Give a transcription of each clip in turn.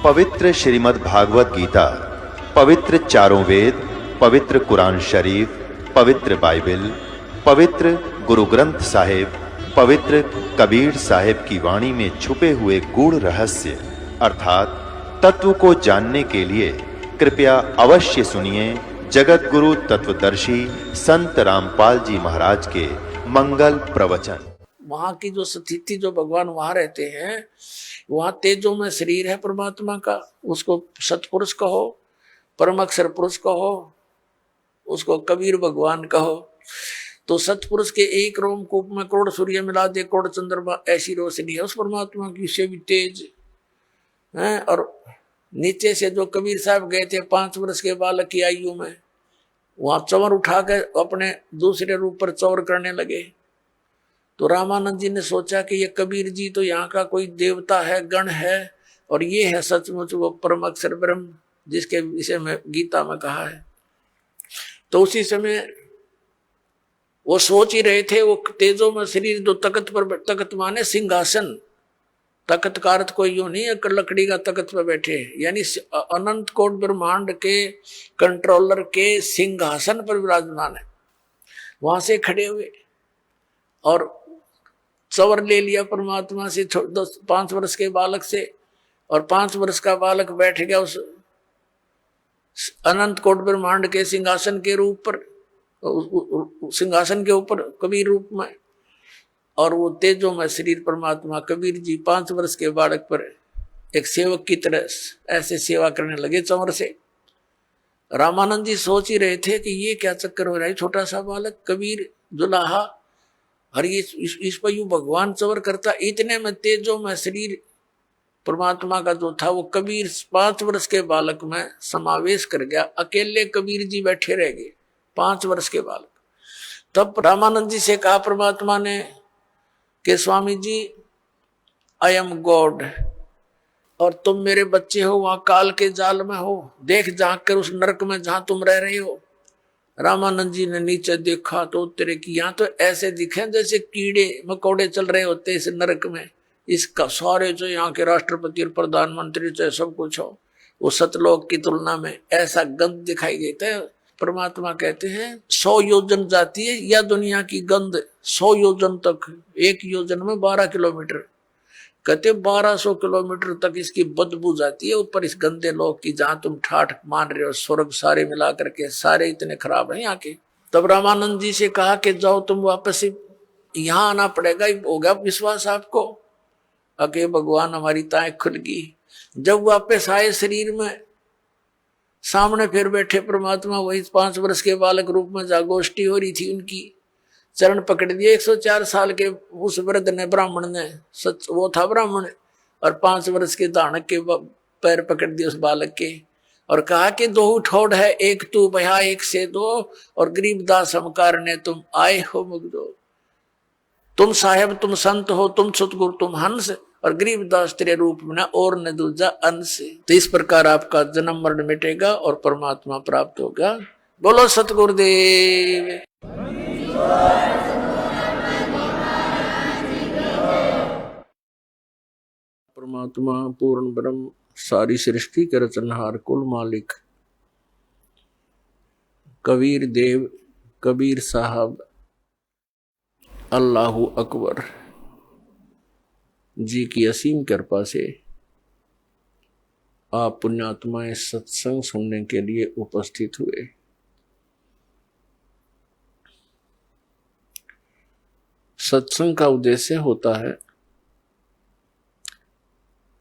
पवित्र श्रीमद् भागवत गीता, पवित्र चारों वेद, पवित्र कुरान शरीफ, पवित्र बाइबल, पवित्र गुरु ग्रंथ साहिब, पवित्र कबीर साहिब की वाणी में छुपे हुए गूढ़ रहस्य अर्थात तत्व को जानने के लिए कृपया अवश्य सुनिए जगत गुरु तत्वदर्शी संत रामपाल जी महाराज के मंगल प्रवचन। वहां की जो स्थिति, जो भगवान वहां रहते हैं, वहां तेजो में शरीर है परमात्मा का, उसको सतपुरुष कहो, परम अक्षर पुरुष कहो, उसको कबीर भगवान कहो। तो सतपुरुष के एक रोमकूप में करोड़ सूर्य मिला दे, करोड़ चंद्रमा, ऐसी रोशनी है उस परमात्मा की, से भी तेज है। और नीचे से जो कबीर साहब गए थे 5 वर्ष के बालक की आयु में, वहां चवर उठा के अपने दूसरे रूप पर चवर करने लगे। तो रामानंद जी ने सोचा कि ये कबीर जी तो यहाँ का कोई देवता है, गण है, और ये है सचमुच वो परम अक्षर ब्रह्म जिसके विषय में गीता में कहा है। तो उसी समय वो सोच ही रहे थे, वो तेजो में शरीर जो तख्त पर, तख्त माने सिंहासन, तख्त का अर्थ कोई यूं नहीं है लकड़ी का तख्त पर बैठे, यानी अनंत कोट ब्रह्मांड के कंट्रोलर के सिंहासन पर विराजमान है। वहां से खड़े हुए और चवर ले लिया परमात्मा से 5 वर्ष के बालक से, और 5 वर्ष का बालक बैठ गया उस अनंत कोट ब्रह्मांड के सिंहासन के रूप पर, सिंहासन के ऊपर कबीर रूप में। और वो तेजो में शरीर परमात्मा कबीर जी 5 वर्ष के बालक पर एक सेवक की तरह ऐसे सेवा करने लगे चंवर से। रामानंद जी सोच ही रहे थे कि ये क्या चक्कर हो रहा है, छोटा सा बालक कबीर दुल्हा, और ये इस पर यूं भगवान चवर करता। इतने में तेजो में शरीर परमात्मा का जो था वो कबीर 5 वर्ष के बालक में समावेश कर गया। अकेले कबीर जी बैठे रह गए, 5 वर्ष के बालक। तब रामानंद जी से कहा परमात्मा ने कि Swami ji, I am God और तुम मेरे बच्चे हो, वहां काल के जाल में हो, देख झांक कर उस नरक में जहां तुम रह रहे हो। रामानंद जी ने नीचे देखा तो तेरे की यहाँ तो ऐसे दिखे जैसे कीड़े मकोड़े चल रहे होते इस नरक में। इसका सारे जो यहाँ के राष्ट्रपति और प्रधानमंत्री चाहे सब कुछ हो, वो सतलोक की तुलना में ऐसा गंध दिखाई देता है। परमात्मा कहते हैं 100 योजन जाती है या दुनिया की गंध, 100 योजन तक, 1 योजन में 12 किलोमीटर, कहते 1200 किलोमीटर तक इसकी बदबू जाती है ऊपर इस गंदे लोक की, जहां तुम ठाठ मान रहे हो। स्वर्ग सारे मिला करके सारे इतने खराब हैं यहाँ के। तब रामानंद जी से कहा कि जाओ तुम वापस यहाँ आना पड़ेगा। हो गया विश्वास आपको? अके भगवान हमारी ताएं खुल गई। जब वापस आए शरीर में, सामने फिर बैठे परमात्मा, वही 5 वर्ष के बालक रूप में जागोष्ठी हो रही थी उनकी। चरण पकड़ दिए 104 साल के उस वृद्ध ने, ब्राह्मण ने, सच वो था ब्राह्मण, और 5 वर्ष के दानक के पैर पकड़ दिए उस बालक के, और कहा कि 2 ठोड़ है, एक तू भया एक से 2, और गरीबदास हमकार ने तुम आए हो मुग्धो। तुम साहेब तुम संत हो, तुम सतगुरु तुम हंस, और गरीबदास तेरे रूप में और न दूजा अंश। तो इस प्रकार आपका जन्म मरण मिटेगा और परमात्मा प्राप्त होगा। बोलो सतगुरुदेव। परमात्मा पूर्ण ब्रह्म, सारी सृष्टि के रचनहार, कुल मालिक, कबीर देव, कबीर साहब, अल्लाहु अकबर जी की असीम कृपा से आप पुण्यात्माएं सत्संग सुनने के लिए उपस्थित हुए। सत्संग का उद्देश्य होता है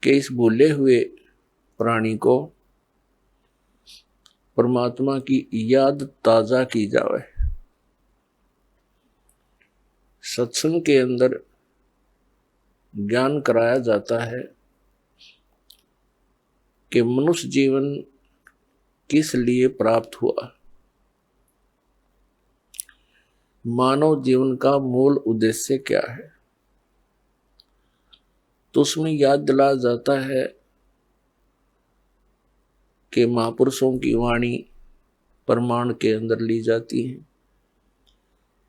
कि इस भूले हुए प्राणी को परमात्मा की याद ताजा की जाए। सत्संग के अंदर ज्ञान कराया जाता है कि मनुष्य जीवन किस लिए प्राप्त हुआ, मानव जीवन का मूल उद्देश्य क्या है। तो उसमें याद दिलाया जाता है कि महापुरुषों की वाणी प्रमाण के अंदर ली जाती है,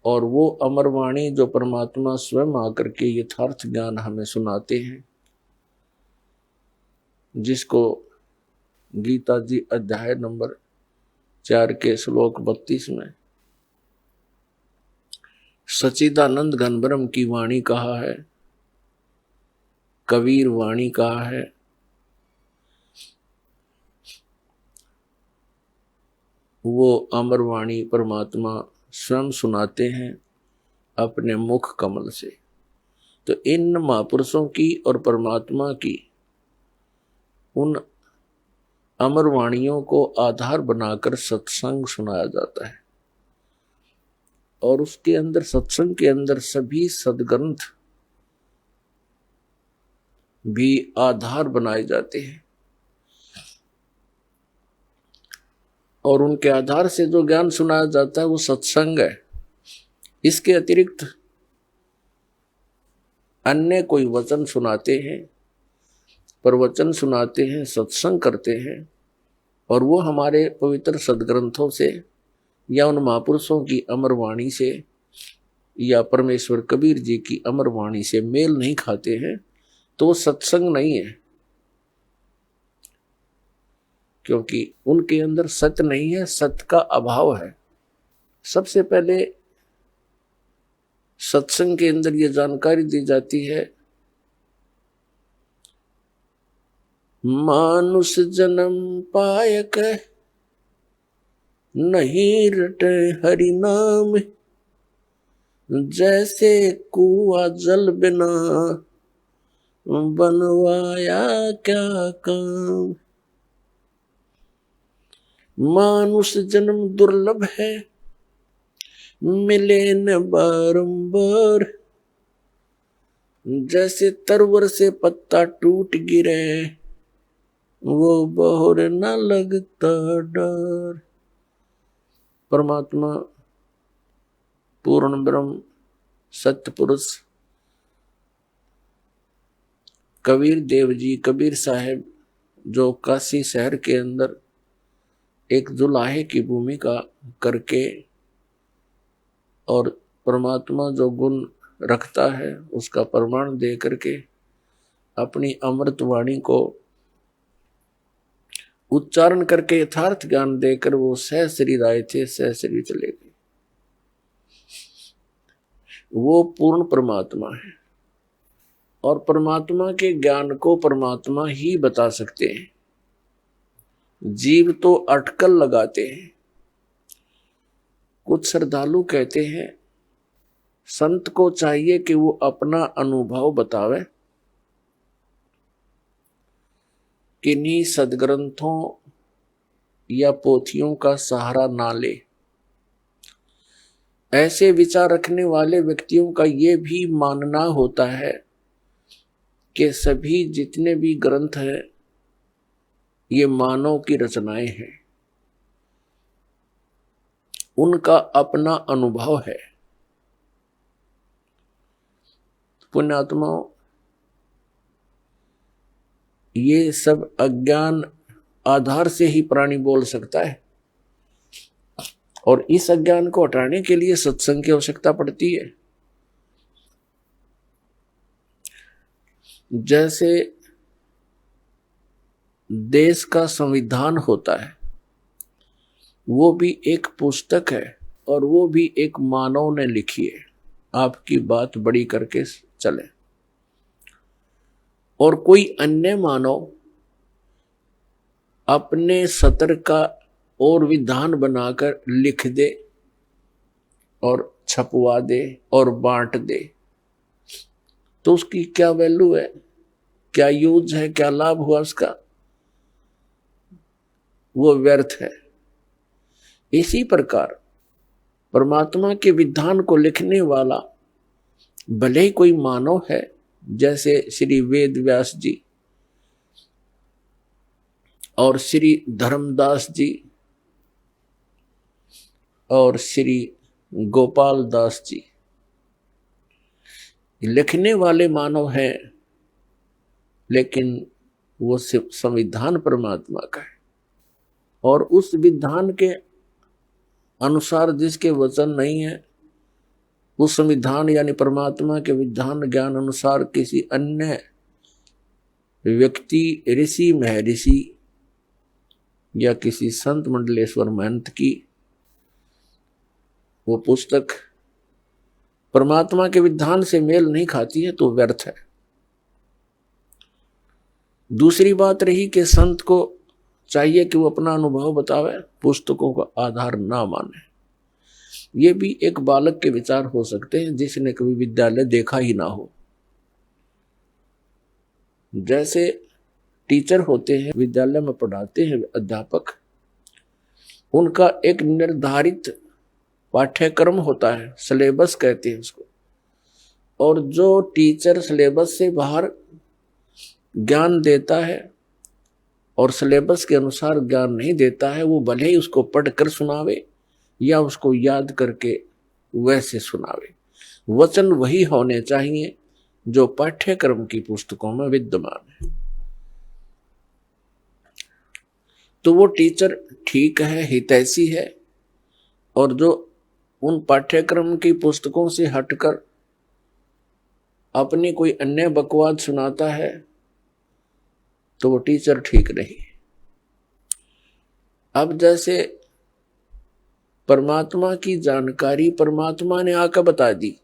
और वो अमर वाणी जो परमात्मा स्वयं आकर के यथार्थ ज्ञान हमें सुनाते हैं, जिसको गीता जी अध्याय नंबर 4 के श्लोक 32 में सच्चिदानंद घनब्रह्म की वाणी कहा है, कबीर वाणी कहा है। वो अमर वाणी परमात्मा स्वयं सुनाते हैं अपने मुख कमल से। तो इन महापुरुषों की और परमात्मा की उन अमर वाणियों को आधार बनाकर सत्संग सुनाया जाता है, और उसके अंदर सत्संग के अंदर सभी सदग्रंथ भी आधार बनाए जाते हैं, और उनके आधार से जो ज्ञान सुनाया जाता है वो सत्संग है। इसके अतिरिक्त अन्य कोई वचन सुनाते हैं, प्रवचन सुनाते हैं, सत्संग करते हैं, और वो हमारे पवित्र सदग्रंथों से या उन महापुरुषों की अमर वाणी से या परमेश्वर कबीर जी की अमर वाणी से मेल नहीं खाते हैं, तो वो सत्संग नहीं है, क्योंकि उनके अंदर सत्य नहीं है, सत्य का अभाव है। सबसे पहले सत्संग के अंदर ये जानकारी दी जाती है, मानुष जन्म पायक नहीं रटे हरि नाम, जैसे कुआं जल बिना बनवाया क्या काम। मानुष जन्म दुर्लभ है, मिले न बारंबार, जैसे तरवर से पत्ता टूट गिरे वो बहुर न लगता डर। परमात्मा पूर्ण ब्रह्म सत्य पुरुष कबीर देव जी, कबीर साहब, जो काशी शहर के अंदर एक जुलाहे की भूमिका करके और परमात्मा जो गुण रखता है उसका प्रमाण दे करके अपनी अमृत वाणी को उच्चारण करके यथार्थ ज्ञान देकर वो सह शरीर आए थे, सह शरीर चले गए। वो पूर्ण परमात्मा है, और परमात्मा के ज्ञान को परमात्मा ही बता सकते हैं। जीव तो अटकल लगाते हैं। कुछ श्रद्धालु कहते हैं संत को चाहिए कि वो अपना अनुभव बतावे, किन्हीं सदग्रंथों या पोथियों का सहारा ना ले। ऐसे विचार रखने वाले व्यक्तियों का ये भी मानना होता है कि सभी जितने भी ग्रंथ हैं ये मानव की रचनाएं हैं, उनका अपना अनुभव है। पुण्यात्माओं, ये सब अज्ञान आधार से ही प्राणी बोल सकता है, और इस अज्ञान को हटाने के लिए सत्संग की आवश्यकता पड़ती है। जैसे देश का संविधान होता है, वो भी एक पुस्तक है और वो भी एक मानव ने लिखी है। आपकी बात बड़ी करके चले, और कोई अन्य मानव अपने सतर का और विधान बनाकर लिख दे और छपवा दे और बांट दे, तो उसकी क्या वैल्यू है, क्या यूज है, क्या लाभ हुआ उसका? वो व्यर्थ है। इसी प्रकार परमात्मा के विधान को लिखने वाला भले ही कोई मानव है, जैसे श्री वेद व्यास जी और श्री धर्मदास जी और श्री गोपाल दास जी, लिखने वाले मानव हैं, लेकिन वो संविधान परमात्मा का है, और उस विधान के अनुसार जिसके वचन नहीं है, उस संविधान यानी परमात्मा के विधान ज्ञान अनुसार किसी अन्य व्यक्ति ऋषि महर्षि या किसी संत मंडलेश्वर महंत की वो पुस्तक परमात्मा के विधान से मेल नहीं खाती है तो व्यर्थ है। दूसरी बात रही कि संत को चाहिए कि वो अपना अनुभव बतावे, पुस्तकों का आधार ना माने। ये भी एक बालक के विचार हो सकते हैं जिसने कभी विद्यालय देखा ही ना हो। जैसे टीचर होते हैं, विद्यालय में पढ़ाते हैं अध्यापक, उनका एक निर्धारित पाठ्यक्रम होता है, सिलेबस कहते हैं उसको। और जो टीचर सिलेबस से बाहर ज्ञान देता है और सिलेबस के अनुसार ज्ञान नहीं देता है, वो भले ही उसको पढ़कर सुनावे या उसको याद करके वैसे सुनावे, वचन वही होने चाहिए जो पाठ्यक्रम की पुस्तकों में विद्यमान है। तो वो टीचर ठीक है, हितैषी है, और जो उन पाठ्यक्रम की पुस्तकों से हटकर अपनी कोई अन्य बकवाद सुनाता है तो वो टीचर ठीक नहीं। अब जैसे परमात्मा की जानकारी परमात्मा ने आकर बता दी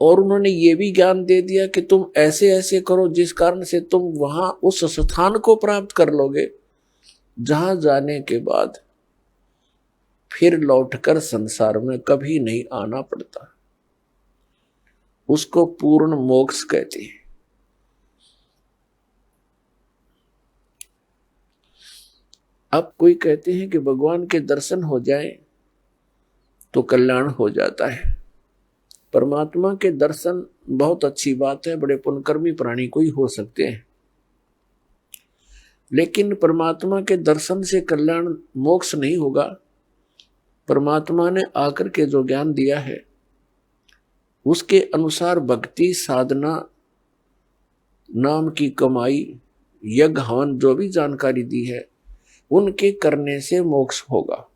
और उन्होंने ये भी ज्ञान दे दिया कि तुम ऐसे ऐसे करो जिस कारण से तुम वहां उस स्थान को प्राप्त कर लोगे जहां जाने के बाद फिर लौटकर संसार में कभी नहीं आना पड़ता। उसको पूर्ण मोक्ष कहते हैं। अब कोई कहते हैं कि भगवान के दर्शन हो जाए तो कल्याण हो जाता है। परमात्मा के दर्शन बहुत अच्छी बात है, बड़े पुण्यकर्मी प्राणी को ही हो सकते हैं, लेकिन परमात्मा के दर्शन से कल्याण मोक्ष नहीं होगा। परमात्मा ने आकर के जो ज्ञान दिया है उसके अनुसार भक्ति साधना, नाम की कमाई, यज्ञ हवन, जो भी जानकारी दी है उनके करने से मोक्ष होगा।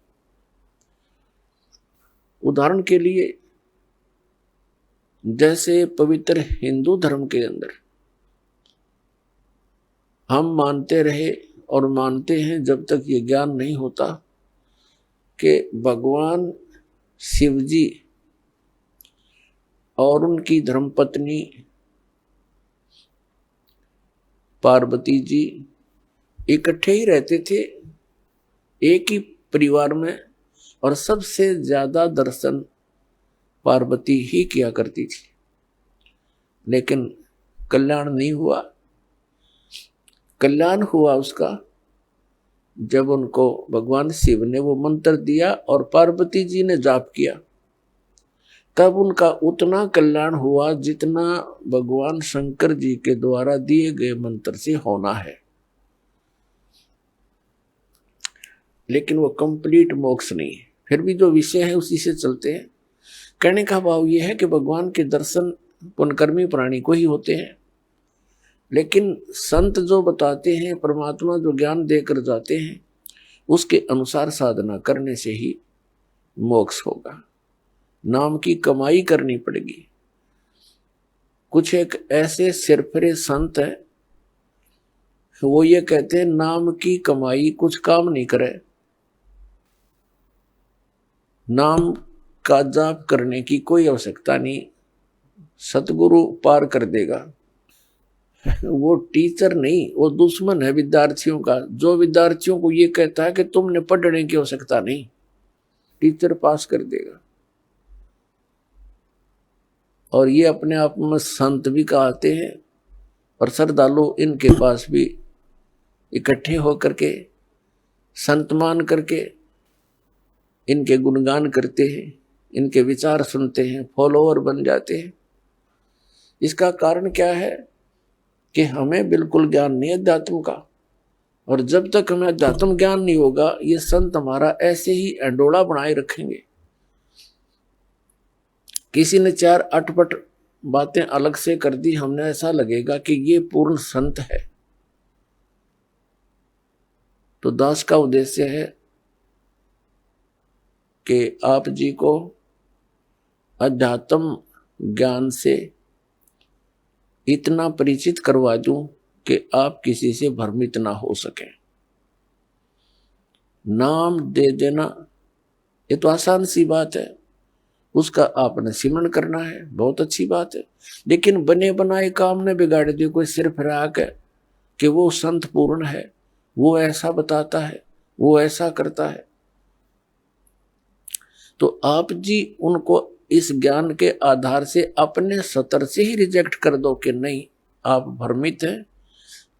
उदाहरण के लिए जैसे पवित्र हिंदू धर्म के अंदर हम मानते रहे और मानते हैं जब तक ये ज्ञान नहीं होता कि भगवान शिव जी और उनकी धर्मपत्नी पार्वती जी इकट्ठे ही रहते थे एक ही परिवार में, और सबसे ज्यादा दर्शन पार्वती ही किया करती थी, लेकिन कल्याण नहीं हुआ। कल्याण हुआ उसका जब उनको भगवान शिव ने वो मंत्र दिया और पार्वती जी ने जाप किया, तब उनका उतना कल्याण हुआ जितना भगवान शंकर जी के द्वारा दिए गए मंत्र से होना है। लेकिन वो कंप्लीट मोक्ष नहीं है। फिर भी जो विषय है उसी से चलते हैं। कहने का भाव यह है कि भगवान के दर्शन पुण्यकर्मी प्राणी को ही होते हैं, लेकिन संत जो बताते हैं, परमात्मा जो ज्ञान देकर जाते हैं, उसके अनुसार साधना करने से ही मोक्ष होगा। नाम की कमाई करनी पड़ेगी। कुछ एक ऐसे सिरफिरे संत हैं, वो ये कहते हैं नाम की कमाई कुछ काम नहीं करे, नाम का जाप करने की कोई आवश्यकता नहीं, सतगुरु पार कर देगा। वो टीचर नहीं, वो दुश्मन है विद्यार्थियों का, जो विद्यार्थियों को ये कहता है कि तुमने पढ़ने की आवश्यकता नहीं, टीचर पास कर देगा। और ये अपने आप में संत भी कहते हैं, और श्रद्धालु इनके पास भी इकट्ठे होकर के संत मान करके इनके गुणगान करते हैं, इनके विचार सुनते हैं, फॉलोअर बन जाते हैं। इसका कारण क्या है कि हमें बिल्कुल ज्ञान नहीं है अध्यात्म का, और जब तक हमें अध्यात्म ज्ञान नहीं होगा ये संत हमारा ऐसे ही अंडोला बनाए रखेंगे। किसी ने 4 अटपट बातें अलग से कर दी, हमने ऐसा लगेगा कि ये पूर्ण संत है। तो दास का उद्देश्य है कि आप जी को अध्यात्म ज्ञान से इतना परिचित करवा दूं कि आप किसी से भ्रमित ना हो सके। नाम दे देना ये तो आसान सी बात है, उसका आपने सिमरण करना है, बहुत अच्छी बात है। लेकिन बने बनाए काम ने बिगाड़ दिए, कोई सिर फिरा के कि वो संत पूर्ण है, वो ऐसा बताता है, वो ऐसा करता है, तो आप जी उनको इस ज्ञान के आधार से अपने सतर से ही रिजेक्ट कर दो कि नहीं, आप भ्रमित हैं,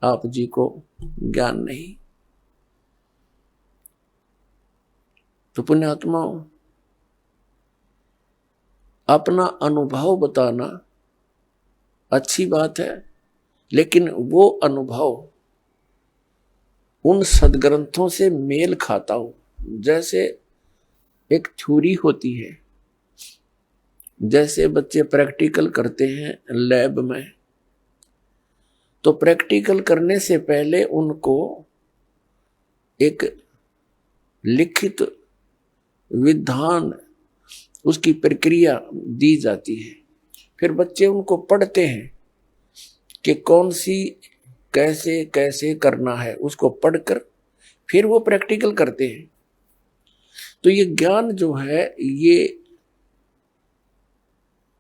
आप जी को ज्ञान नहीं। तो पुण्यात्माओं, अपना अनुभव बताना अच्छी बात है, लेकिन वो अनुभव उन सदग्रंथों से मेल खाता हो। जैसे एक थ्योरी होती है, जैसे बच्चे प्रैक्टिकल करते हैं लैब में, तो प्रैक्टिकल करने से पहले उनको एक लिखित विधान, उसकी प्रक्रिया दी जाती है। फिर बच्चे उनको पढ़ते हैं कि कौन सी कैसे कैसे करना है, उसको पढ़कर फिर वो प्रैक्टिकल करते हैं। तो ये ज्ञान जो है ये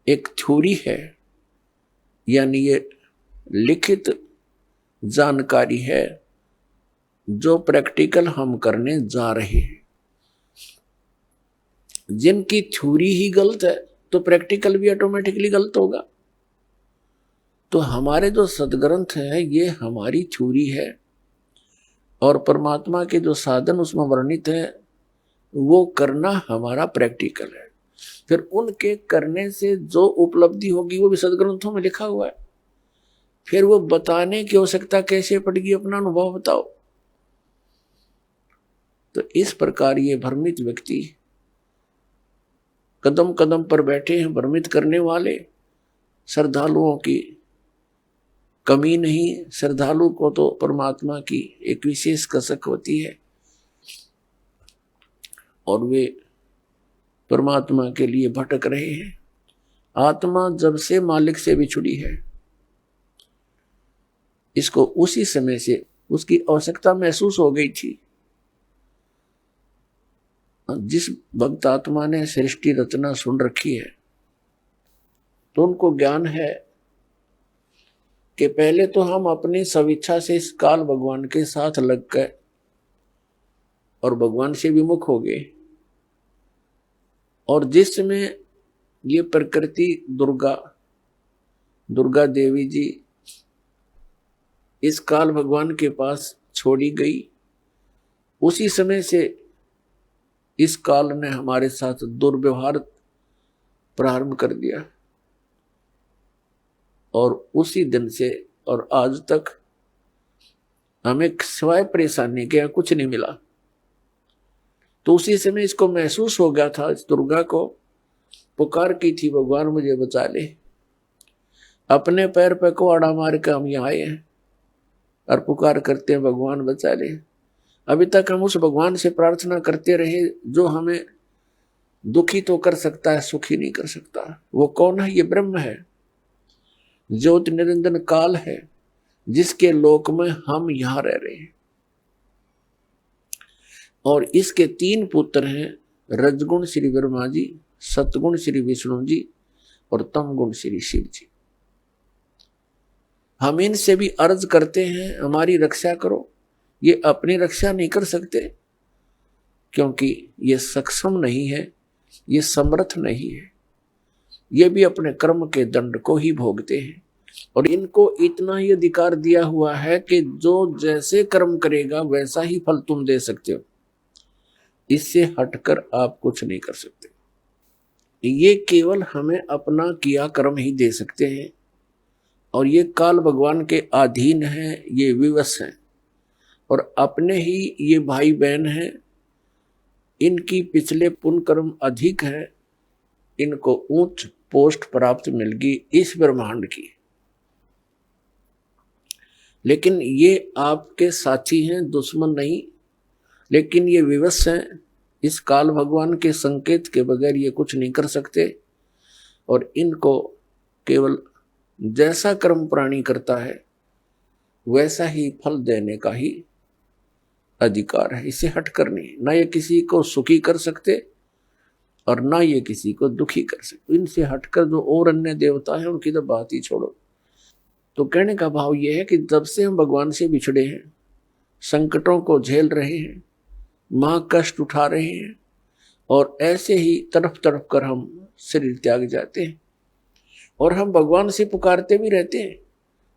एक थ्योरी है, यानी ये लिखित जानकारी है जो प्रैक्टिकल हम करने जा रहे हैं। जिनकी थ्योरी ही गलत है तो प्रैक्टिकल भी ऑटोमेटिकली गलत होगा। तो हमारे जो सदग्रंथ है ये हमारी थ्योरी है, और परमात्मा के जो साधन उसमें वर्णित है वो करना हमारा प्रैक्टिकल है। फिर उनके करने से जो उपलब्धि होगी वो भी सदग्रंथों में लिखा हुआ है। फिर वो बताने की आवश्यकता कैसे पड़ेगी, अपना अनुभव बताओ। तो इस प्रकार ये भ्रमित व्यक्ति कदम कदम पर बैठे हैं, भ्रमित करने वाले। श्रद्धालुओं की कमी नहीं, श्रद्धालु को तो परमात्मा की एक विशेष कसक होती है और वे परमात्मा के लिए भटक रहे हैं। आत्मा जब से मालिक से बिछुड़ी है, इसको उसी समय से उसकी आवश्यकता महसूस हो गई थी। जिस भक्त आत्मा ने सृष्टि रचना सुन रखी है तो उनको ज्ञान है कि पहले तो हम अपनी स्वेच्छा से इस काल भगवान के साथ लग गए और भगवान से विमुख हो गए। और जिस समय ये प्रकृति दुर्गा देवी जी इस काल भगवान के पास छोड़ी गई, उसी समय से इस काल ने हमारे साथ दुर्व्यवहार प्रारंभ कर दिया और उसी दिन से और आज तक हमें सिवाय परेशानी के कुछ नहीं मिला। तो उसी समय इसको महसूस हो गया था, इस दुर्गा को पुकार की थी, भगवान मुझे बचा ले। अपने पैर पे कुआड़ा मार के हम यहाँ आए हैं और पुकार करते हैं भगवान बचा ले। अभी तक हम उस भगवान से प्रार्थना करते रहे जो हमें दुखी तो कर सकता है, सुखी नहीं कर सकता। वो कौन है? ये ब्रह्म है, ज्योति निरंजन काल है, जिसके लोक में हम यहां रह रहे हैं। और इसके 3 पुत्र हैं, रजगुण श्री ब्रह्मा जी, सतगुण श्री विष्णु जी और तमगुण श्री शिव जी। हम इनसे भी अर्ज करते हैं हमारी रक्षा करो। ये अपनी रक्षा नहीं कर सकते क्योंकि ये सक्षम नहीं है, ये समर्थ नहीं है। ये भी अपने कर्म के दंड को ही भोगते हैं और इनको इतना ही अधिकार दिया हुआ है कि जो जैसे कर्म करेगा वैसा ही फल तुम दे सकते हो, इससे हटकर आप कुछ नहीं कर सकते। ये केवल हमें अपना किया कर्म ही दे सकते हैं और ये काल भगवान के अधीन है, ये विवश हैं और अपने ही ये भाई बहन हैं। इनकी पिछले पुण्य कर्म अधिक है, इनको उच्च पोस्ट प्राप्त मिल गई इस ब्रह्मांड की। लेकिन ये आपके साथी हैं, दुश्मन नहीं। लेकिन ये विवश हैं, इस काल भगवान के संकेत के बगैर ये कुछ नहीं कर सकते और इनको केवल जैसा कर्म प्राणी करता है वैसा ही फल देने का ही अधिकार है, इसे हट कर नहीं। ना ये किसी को सुखी कर सकते और ना ये किसी को दुखी कर सकते। इनसे हटकर जो और अन्य देवता है उनकी तो बात ही छोड़ो। तो कहने का भाव यह है कि जब से हम भगवान से बिछड़े हैं, संकटों को झेल रहे हैं, महा कष्ट उठा रहे हैं, और ऐसे ही तड़प तड़प कर हम शरीर त्याग जाते हैं, और हम भगवान से पुकारते भी रहते हैं,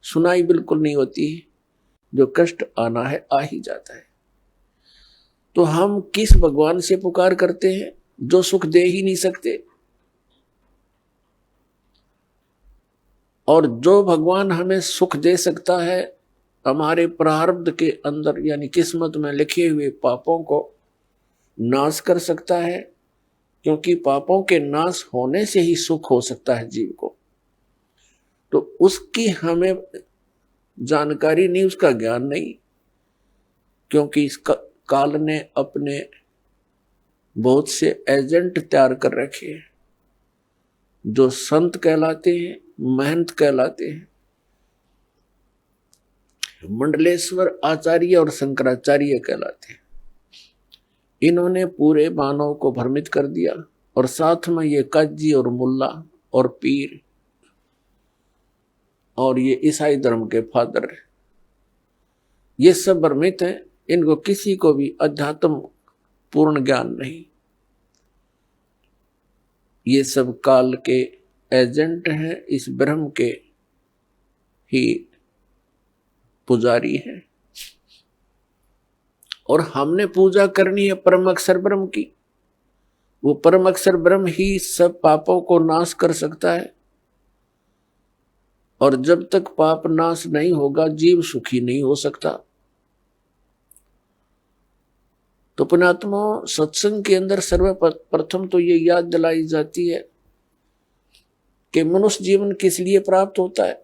सुनाई बिल्कुल नहीं होती है। जो कष्ट आना है आ ही जाता है। तो हम किस भगवान से पुकार करते हैं जो सुख दे ही नहीं सकते, और जो भगवान हमें सुख दे सकता है हमारे प्रारब्ध के अंदर यानी किस्मत में लिखे हुए पापों को नाश कर सकता है, क्योंकि पापों के नाश होने से ही सुख हो सकता है जीव को। तो उसकी हमें जानकारी नहीं, उसका ज्ञान नहीं, क्योंकि इस काल ने अपने बहुत से एजेंट तैयार कर रखे हैं जो संत कहलाते हैं, महंत कहलाते हैं। मंडलेश्वर आचार्य और शंकराचार्य कहलाते हैं। इन्होंने पूरे मानव को भ्रमित कर दिया, और साथ में ये काजी और मुल्ला और पीर और ये ईसाई धर्म के फादर, ये सब भ्रमित हैं। इनको किसी को भी अध्यात्म पूर्ण ज्ञान नहीं। ये सब काल के एजेंट हैं, इस ब्रह्म के ही पुजारी हैं, और हमने पूजा करनी है परम अक्षर ब्रह्म की। वो परम अक्षर ब्रह्म ही सब पापों को नाश कर सकता है, और जब तक पाप नाश नहीं होगा जीव सुखी नहीं हो सकता। तो पुण्यात्मा, सत्संग के अंदर सर्वप्रथम तो ये याद दिलाई जाती है कि मनुष्य जीवन किस लिए प्राप्त होता है।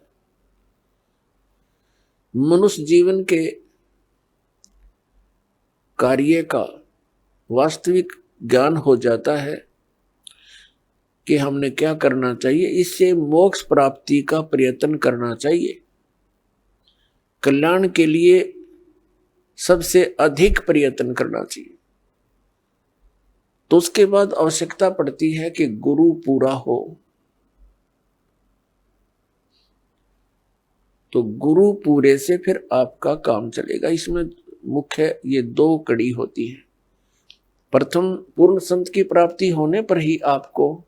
मनुष्य जीवन के कार्य का वास्तविक ज्ञान हो जाता है कि हमने क्या करना चाहिए, इससे मोक्ष प्राप्ति का प्रयत्न करना चाहिए। कल्याण के लिए सबसे अधिक प्रयत्न करना चाहिए। तो उसके बाद आवश्यकता पड़ती है कि गुरु पूरा हो। तो गुरु पूरे से फिर आपका काम चलेगा। इसमें मुख्य ये दो कड़ी होती है। प्रथम, पूर्ण संत की प्राप्ति होने पर ही आपको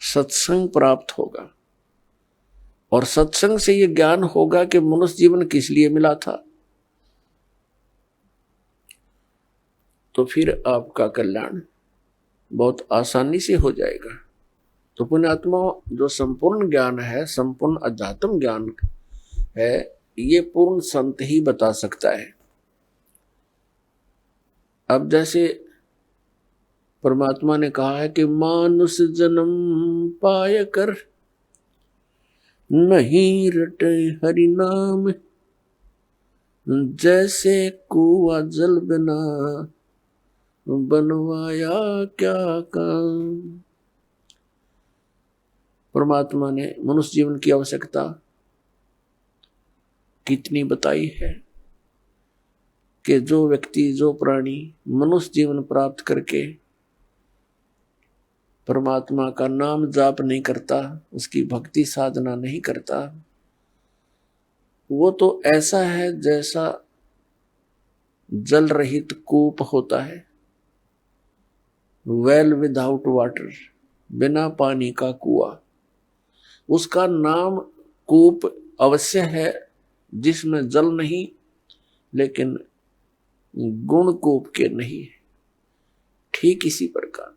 सत्संग प्राप्त होगा, और सत्संग से ये ज्ञान होगा कि मनुष्य जीवन किस लिए मिला था। तो फिर आपका कल्याण बहुत आसानी से हो जाएगा। तो पुण्यात्मा, जो संपूर्ण ज्ञान है, संपूर्ण अध्यात्म ज्ञान है, ये पूर्ण संत ही बता सकता है। अब जैसे परमात्मा ने कहा है कि मानुष जन्म पाय कर नहीं रटे हरि नाम, जैसे कुआं जल बिना बनवाया क्या काम। परमात्मा ने मनुष्य जीवन की आवश्यकता कितनी बताई है कि जो व्यक्ति, जो प्राणी मनुष्य जीवन प्राप्त करके परमात्मा का नाम जाप नहीं करता, उसकी भक्ति साधना नहीं करता, वो तो ऐसा है जैसा जल रहित कूप होता है, वेल विदाउट वाटर, बिना पानी का कुआं। उसका नाम कूप अवश्य है जिसमें जल नहीं, लेकिन गुण कूप के नहीं। ठीक इसी प्रकार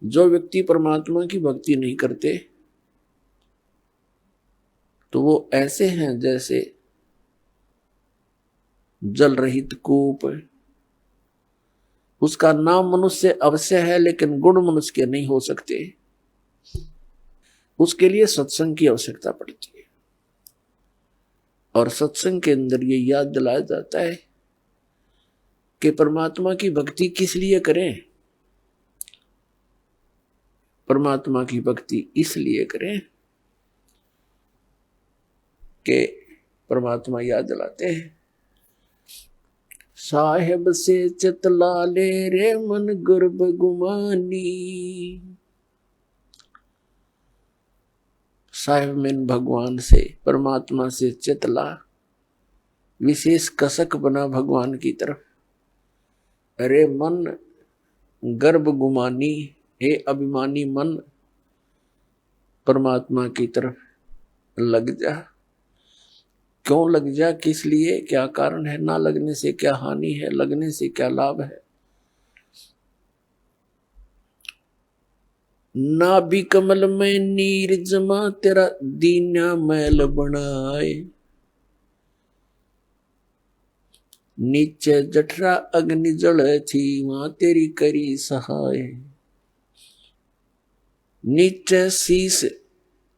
जो व्यक्ति परमात्मा की भक्ति नहीं करते तो वो ऐसे हैं जैसे जल रहित कूप। उसका नाम मनुष्य अवश्य है, लेकिन गुण मनुष्य के नहीं हो सकते। उसके लिए सत्संग की आवश्यकता पड़ती है, और सत्संग के अंदर ये याद दिलाया जाता है कि परमात्मा की भक्ति किस लिए करें। परमात्मा की भक्ति इसलिए करें कि परमात्मा याद दिलाते हैं, साहेब से चितला ले रे मन गर्भ गुमानी। साहेब में भगवान से, परमात्मा से चितला, विशेष कसक बना भगवान की तरफ। अरे मन गर्भ गुमानी, हे अभिमानी मन, परमात्मा की तरफ लग जा। क्यों लग जा, किस लिए, क्या कारण है? ना लगने से क्या हानि है, लगने से क्या लाभ है? ना भी कमल में नीर जमा, तेरा दीना मैल बनाए। नीचे जठरा अग्नि जल थी, मां तेरी करी सहाय। नीचे शीस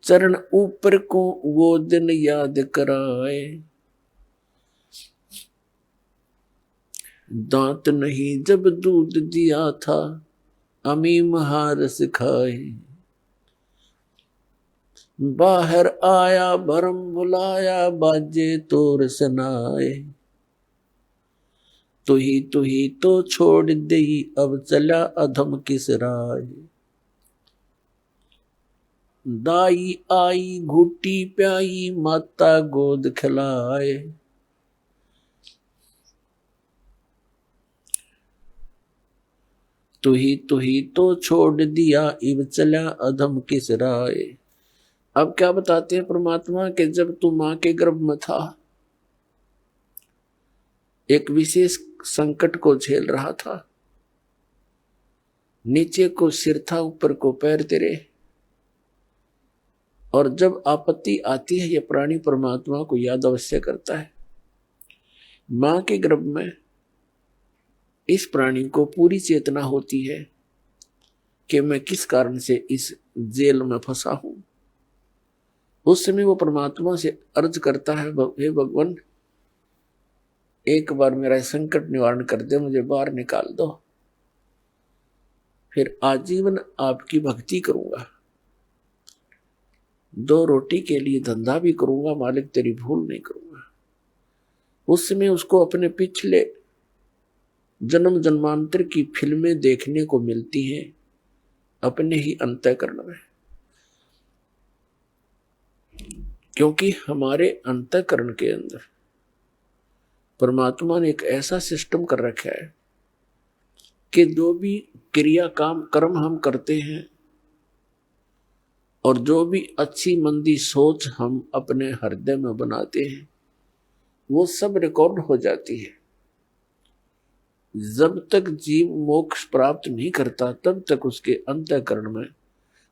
चरण ऊपर को, वो दिन याद कराए। दांत नहीं जब दूध दिया था, अमी महारस खाए। बाहर आया भरम बुलाया, बाजे तोर सनाए। तू ही तो छोड़ दई, अब चला अधम किस राय। दाई आई घुटी प्याई, माता गोद खिलाए। तू ही तो छोड़ दिया, इब चला अधम किस राय। अब क्या बताते हैं परमात्मा कि जब तू मां के गर्भ में था, एक विशेष संकट को झेल रहा था। नीचे को सिर था, ऊपर को पैर तेरे। और जब आपत्ति आती है, यह प्राणी परमात्मा को याद अवश्य करता है। मां के गर्भ में इस प्राणी को पूरी चेतना होती है कि मैं किस कारण से इस जेल में फंसा हूं। उस समय वो परमात्मा से अर्ज करता है, हे भगवान, एक बार मेरा संकट निवारण कर दे, मुझे बाहर निकाल दो, फिर आजीवन आपकी भक्ति करूंगा, 2 रोटी के लिए धंधा भी करूंगा, मालिक तेरी भूल नहीं करूंगा। उस समय उसको अपने पिछले जन्म जन्मांतर की फिल्में देखने को मिलती हैं अपने ही अंतःकरण में, क्योंकि हमारे अंतःकरण के अंदर परमात्मा ने एक ऐसा सिस्टम कर रखा है कि जो भी क्रिया काम कर्म हम करते हैं और जो भी अच्छी मंदी सोच हम अपने हृदय में बनाते हैं, वो सब रिकॉर्ड हो जाती है। जब तक जीव मोक्ष प्राप्त नहीं करता, तब तक उसके अंतःकरण में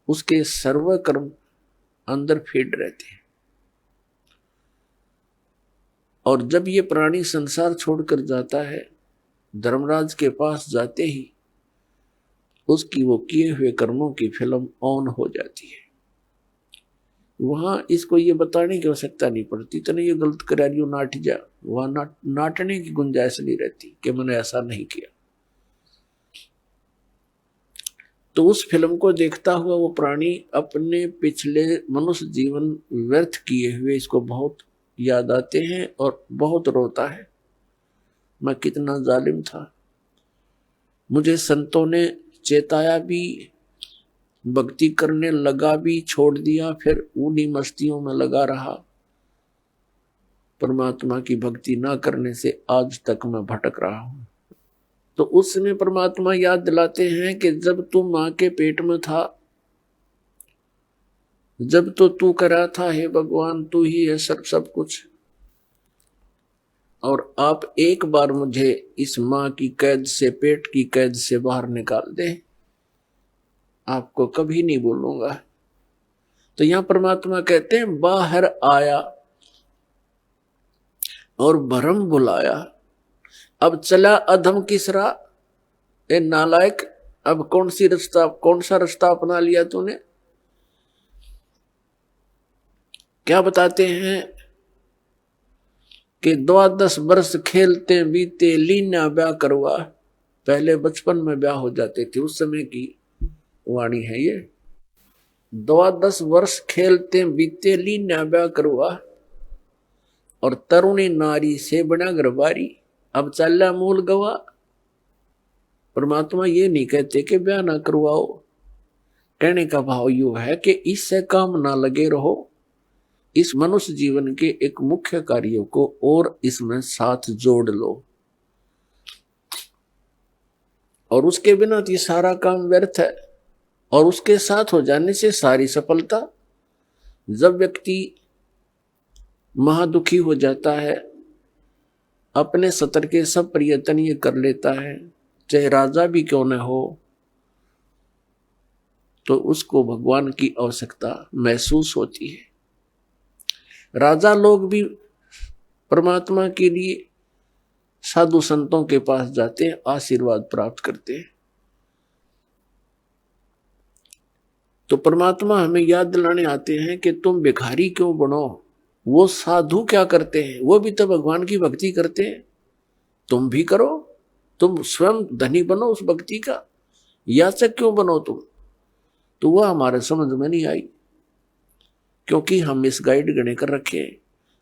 उसके सर्व कर्म अंदर फीड रहते हैं। और जब ये प्राणी संसार छोड़कर जाता है, धर्मराज के पास जाते ही उसकी वो किए हुए कर्मों की फिल्म ऑन हो जाती है। वहां इसको ये बताने की आवश्यकता नहीं पड़ती, तो ये गलत करा रही हो, नाट जा। वहां नाटने की गुंजाइश नहीं रहती कि मैंने ऐसा नहीं किया। तो उस फिल्म को देखता हुआ वो प्राणी अपने पिछले मनुष्य जीवन व्यर्थ किए हुए इसको बहुत याद आते हैं और बहुत रोता है। मैं कितना जालिम था, मुझे संतों ने चेताया भी, भक्ति करने लगा भी, छोड़ दिया, फिर उन्हीं मस्तियों में लगा रहा। परमात्मा की भक्ति ना करने से आज तक मैं भटक रहा हूं। तो उस समय परमात्मा याद दिलाते हैं कि जब तू मां के पेट में था, जब तो तू करा था, हे भगवान तू ही है सब कुछ, और आप एक बार मुझे इस मां की कैद से, पेट की कैद से बाहर निकाल दे, आपको कभी नहीं बोलूंगा। तो यहां परमात्मा कहते हैं, बाहर आया और भरम बुलाया, अब चला अधम किस राह। ए नालायक, अब कौन सा रास्ता अपना लिया तूने। क्या बताते हैं कि 12 वर्ष खेलते बीते, लीना ब्याह करवा। पहले बचपन में ब्याह हो जाते थे, उस समय की वाणी है ये। 10 वर्ष खेलते बीते लीना ब्याह करवा, और तरुणी नारी से बना गरबारी, अब चला मूल गवा। परमात्मा ये नहीं कहते कि ब्याह ना करवाओ, कहने का भाव यू है कि इससे काम ना लगे रहो, इस मनुष्य जीवन के एक मुख्य कार्यों को और इसमें साथ जोड़ लो, और उसके बिना तो ये सारा काम व्यर्थ है, और उसके साथ हो जाने से सारी सफलता। जब व्यक्ति महादुखी हो जाता है, अपने सतर के सब प्रयत्न ये कर लेता है, चाहे राजा भी क्यों न हो, तो उसको भगवान की आवश्यकता महसूस होती है। राजा लोग भी परमात्मा के लिए साधु संतों के पास जाते हैं, आशीर्वाद प्राप्त करते हैं। तो परमात्मा हमें याद दिलाने आते हैं कि तुम भिखारी क्यों बनो, वो साधु क्या करते हैं, वो भी तो भगवान की भक्ति करते हैं, तुम भी करो, तुम स्वयं धनी बनो उस भक्ति का, याचक क्यों बनो तुम। तो वह हमारे समझ में नहीं आई, क्योंकि हम इस गाइड गणे कर रखे,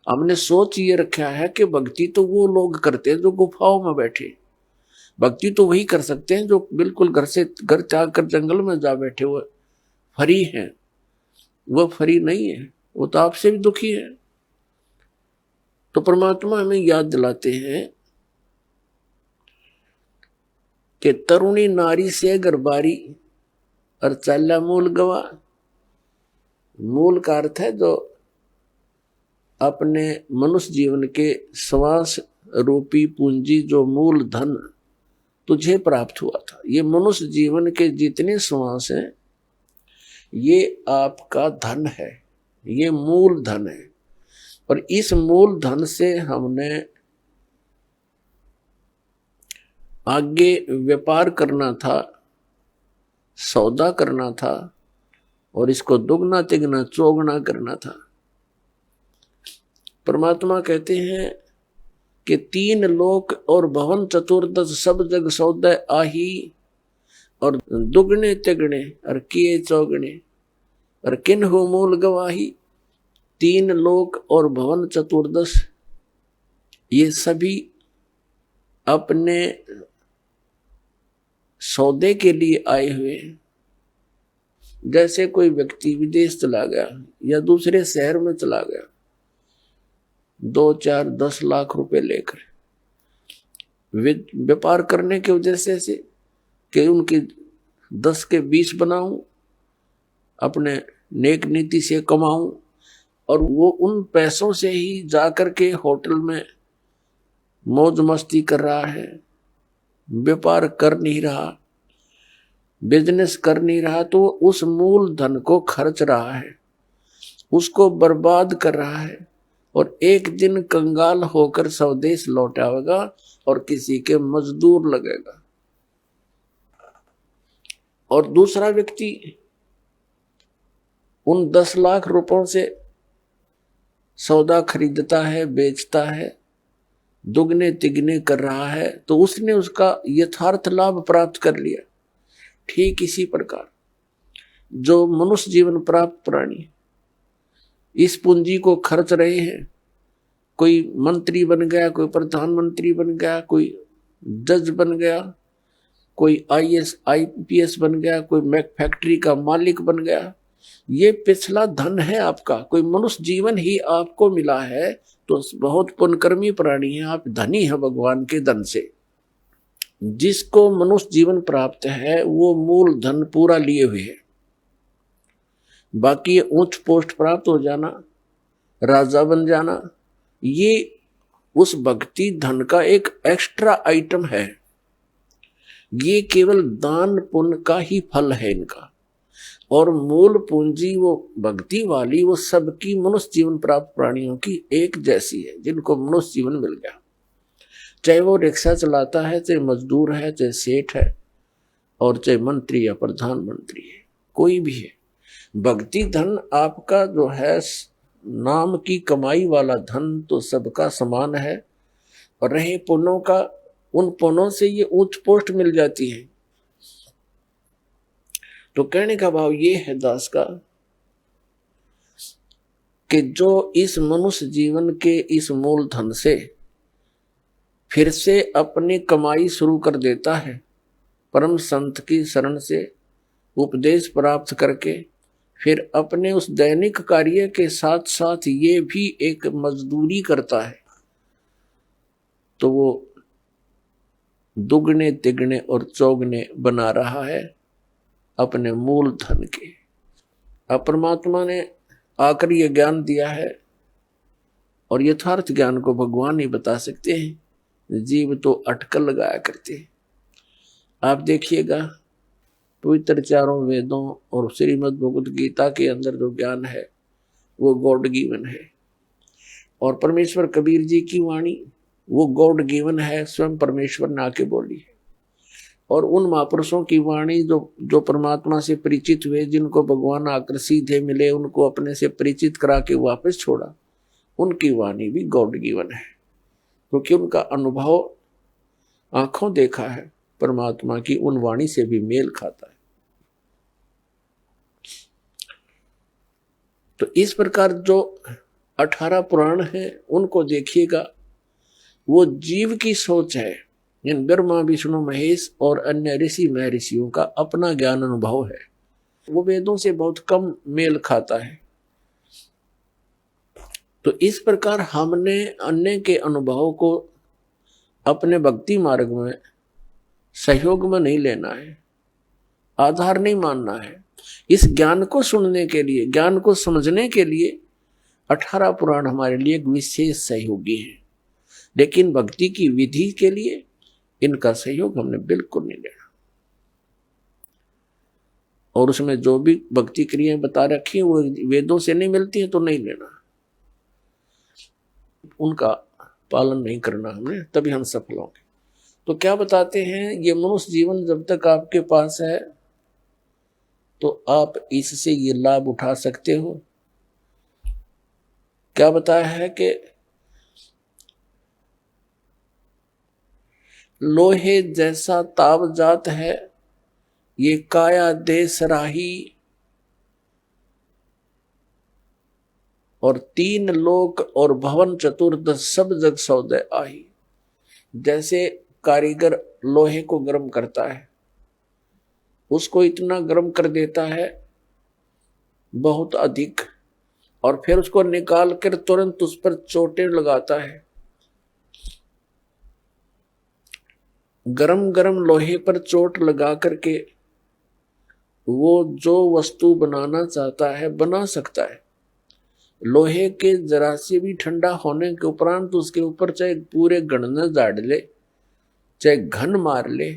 हमने सोच ये रखा है कि भक्ति तो वो लोग करते हैं जो गुफाओं में बैठे, भक्ति तो वही कर सकते हैं जो बिल्कुल घर से घर त्याग कर जंगल में जा बैठे हुए फरी हैं। वह फरी नहीं है, वो तो आपसे भी दुखी है। तो परमात्मा हमें याद दिलाते हैं कि तरुणी नारी से गरबारी और चाला मूल गवा। मूल का अर्थ है जो अपने मनुष्य जीवन के श्वास रूपी पूंजी, जो मूल धन तुझे प्राप्त हुआ था। ये मनुष्य जीवन के जितने श्वास हैं ये आपका धन है, ये मूल धन है, और इस मूल धन से हमने आगे व्यापार करना था, सौदा करना था, और इसको दुगना तिगना चौगुना करना था। परमात्मा कहते हैं कि 3 लोक और भवन चतुर्दश सब जग सौदे आही, और दुगने तिगने और किए चौगने और किन्हु मूल गवाही। 3 लोक और भवन चतुर्दश ये सभी अपने सौदे के लिए आए हुए। जैसे कोई व्यक्ति विदेश चला गया या दूसरे शहर में चला गया, 2, 4, 10 लाख रुपए लेकर व्यापार करने के उद्देश्य से कि उनकी 10 के 20 बनाऊं, अपने नेक नीति से कमाऊं, और वो उन पैसों से ही जाकर के होटल में मौज मस्ती कर रहा है, व्यापार कर नहीं रहा, बिजनेस कर नहीं रहा, तो उस मूल धन को खर्च रहा है, उसको बर्बाद कर रहा है, और एक दिन कंगाल होकर स्वदेश लौट आएगा और किसी के मजदूर लगेगा। और दूसरा व्यक्ति उन 10 लाख रुपयों से सौदा खरीदता है, बेचता है, दुगने तिगने कर रहा है, तो उसने उसका यथार्थ लाभ प्राप्त कर लिया। ठीक इसी प्रकार जो मनुष्य जीवन प्राप्त प्राणी इस पूंजी को खर्च रहे हैं, कोई मंत्री बन गया, कोई प्रधानमंत्री बन गया, कोई जज बन गया, कोई IAS IPS बन गया, कोई फैक्ट्री का मालिक बन गया, ये पिछला धन है आपका। कोई मनुष्य जीवन ही आपको मिला है तो बहुत पुण्यकर्मी प्राणी है, आप धनी है भगवान के धन से। जिसको मनुष्य जीवन प्राप्त है वो मूल धन पूरा लिए हुए है। बाकी उच्च पोस्ट प्राप्त हो जाना, राजा बन जाना, ये उस भक्ति धन का एक एक्स्ट्रा आइटम है। ये केवल दान पुण्य का ही फल है इनका, और मूल पूंजी वो भक्ति वाली वो सबकी मनुष्य जीवन प्राप्त प्राणियों की एक जैसी है, जिनको मनुष्य जीवन मिल गया। चाहे वो रिक्शा चलाता है, चाहे मजदूर है, चाहे सेठ है, और चाहे मंत्री या प्रधानमंत्री है, कोई भी है। भक्ति धन आपका जो है नाम की कमाई वाला धन तो सबका समान है, और रहे पुण्यों का, उन पुण्यों से ये उच्च पोस्ट मिल जाती है। तो कहने का भाव ये है दास का कि जो इस मनुष्य जीवन के इस मूलधन से फिर से अपनी कमाई शुरू कर देता है, परम संत की शरण से उपदेश प्राप्त करके फिर अपने उस दैनिक कार्य के साथ साथ ये भी एक मजदूरी करता है, तो वो दुगने तिगने और चौगने बना रहा है अपने मूल धन के। अब परमात्मा ने आकर ये ज्ञान दिया है और यथार्थ ज्ञान को भगवान ही बता सकते हैं, जीव तो अटकल लगाया करते हैं। आप देखिएगा पवित्र चारों वेदों और श्रीमद् भगवत गीता के अंदर जो ज्ञान है वो गॉड गिवन है, और परमेश्वर कबीर जी की वाणी वो गॉड गिवन है, स्वयं परमेश्वर ने आके बोली है। और उन महापुरुषों की वाणी जो परमात्मा से परिचित हुए, जिनको भगवान आकर सीधे मिले, उनको अपने से परिचित करा के वापस छोड़ा, उनकी वाणी भी गॉड गिवन है, क्योंकि उनका अनुभव आंखों देखा है परमात्मा की उन वाणी से भी मेल खाता है। तो इस प्रकार जो 18 पुराण है उनको देखिएगा, वो जीव की सोच है। इन ब्रह्मा विष्णु महेश और अन्य ऋषि महर्षियों का अपना ज्ञान अनुभव है, वो वेदों से बहुत कम मेल खाता है। तो इस प्रकार हमने अन्य के अनुभव को अपने भक्ति मार्ग में सहयोग में नहीं लेना है, आधार नहीं मानना है। इस ज्ञान को सुनने के लिए, ज्ञान को समझने के लिए 18 पुराण हमारे लिए एक विशेष सहयोगी है, लेकिन भक्ति की विधि के लिए इनका सहयोग हमने बिल्कुल नहीं लेना। और उसमें जो भी भक्ति क्रियाएं बता रखी है वो वेदों से नहीं मिलती है तो नहीं लेना, उनका पालन नहीं करना हमने, तभी हम सफल होंगे। तो क्या बताते हैं, ये मनुष्य जीवन जब तक आपके पास है तो आप इससे ये लाभ उठा सकते हो। क्या बताया है कि लोहे जैसा ताव जात है ये काया देश राही, और 3 लोक और भवन चतुर्दश सब जग सौदे आही। जैसे कारीगर लोहे को गर्म करता है, उसको इतना गर्म कर देता है बहुत अधिक, और फिर उसको निकाल कर तुरंत उस पर चोटें लगाता है। गरम गरम लोहे पर चोट लगा करके वो जो वस्तु बनाना चाहता है बना सकता है। लोहे के जरा से भी ठंडा होने के उपरांत उसके ऊपर चाहे पूरे गणना झाड़ ले, चाहे घन मार ले,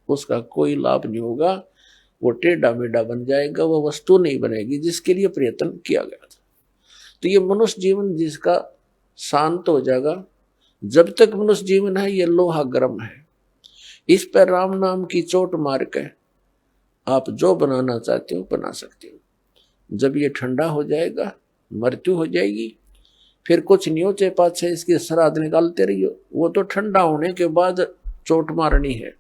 उसका कोई लाभ नहीं होगा, वो टेढ़ा मेढ़ा बन जाएगा, वो वस्तु नहीं बनेगी जिसके लिए प्रयत्न किया गया था। तो ये मनुष्य जीवन जिसका शांत हो जाएगा, जब तक मनुष्य जीवन है ये लोहा गर्म है, इस पर राम नाम की चोट मार के आप जो बनाना चाहते हो बना सकते हो। जब ये ठंडा हो जाएगा, मृत्यु हो जाएगी, फिर कुछ नहीं हो, चाहे 5-6 इसके श्राद्ध निकालते रहियो, वो तो ठंडा होने के बाद चोट मारनी है।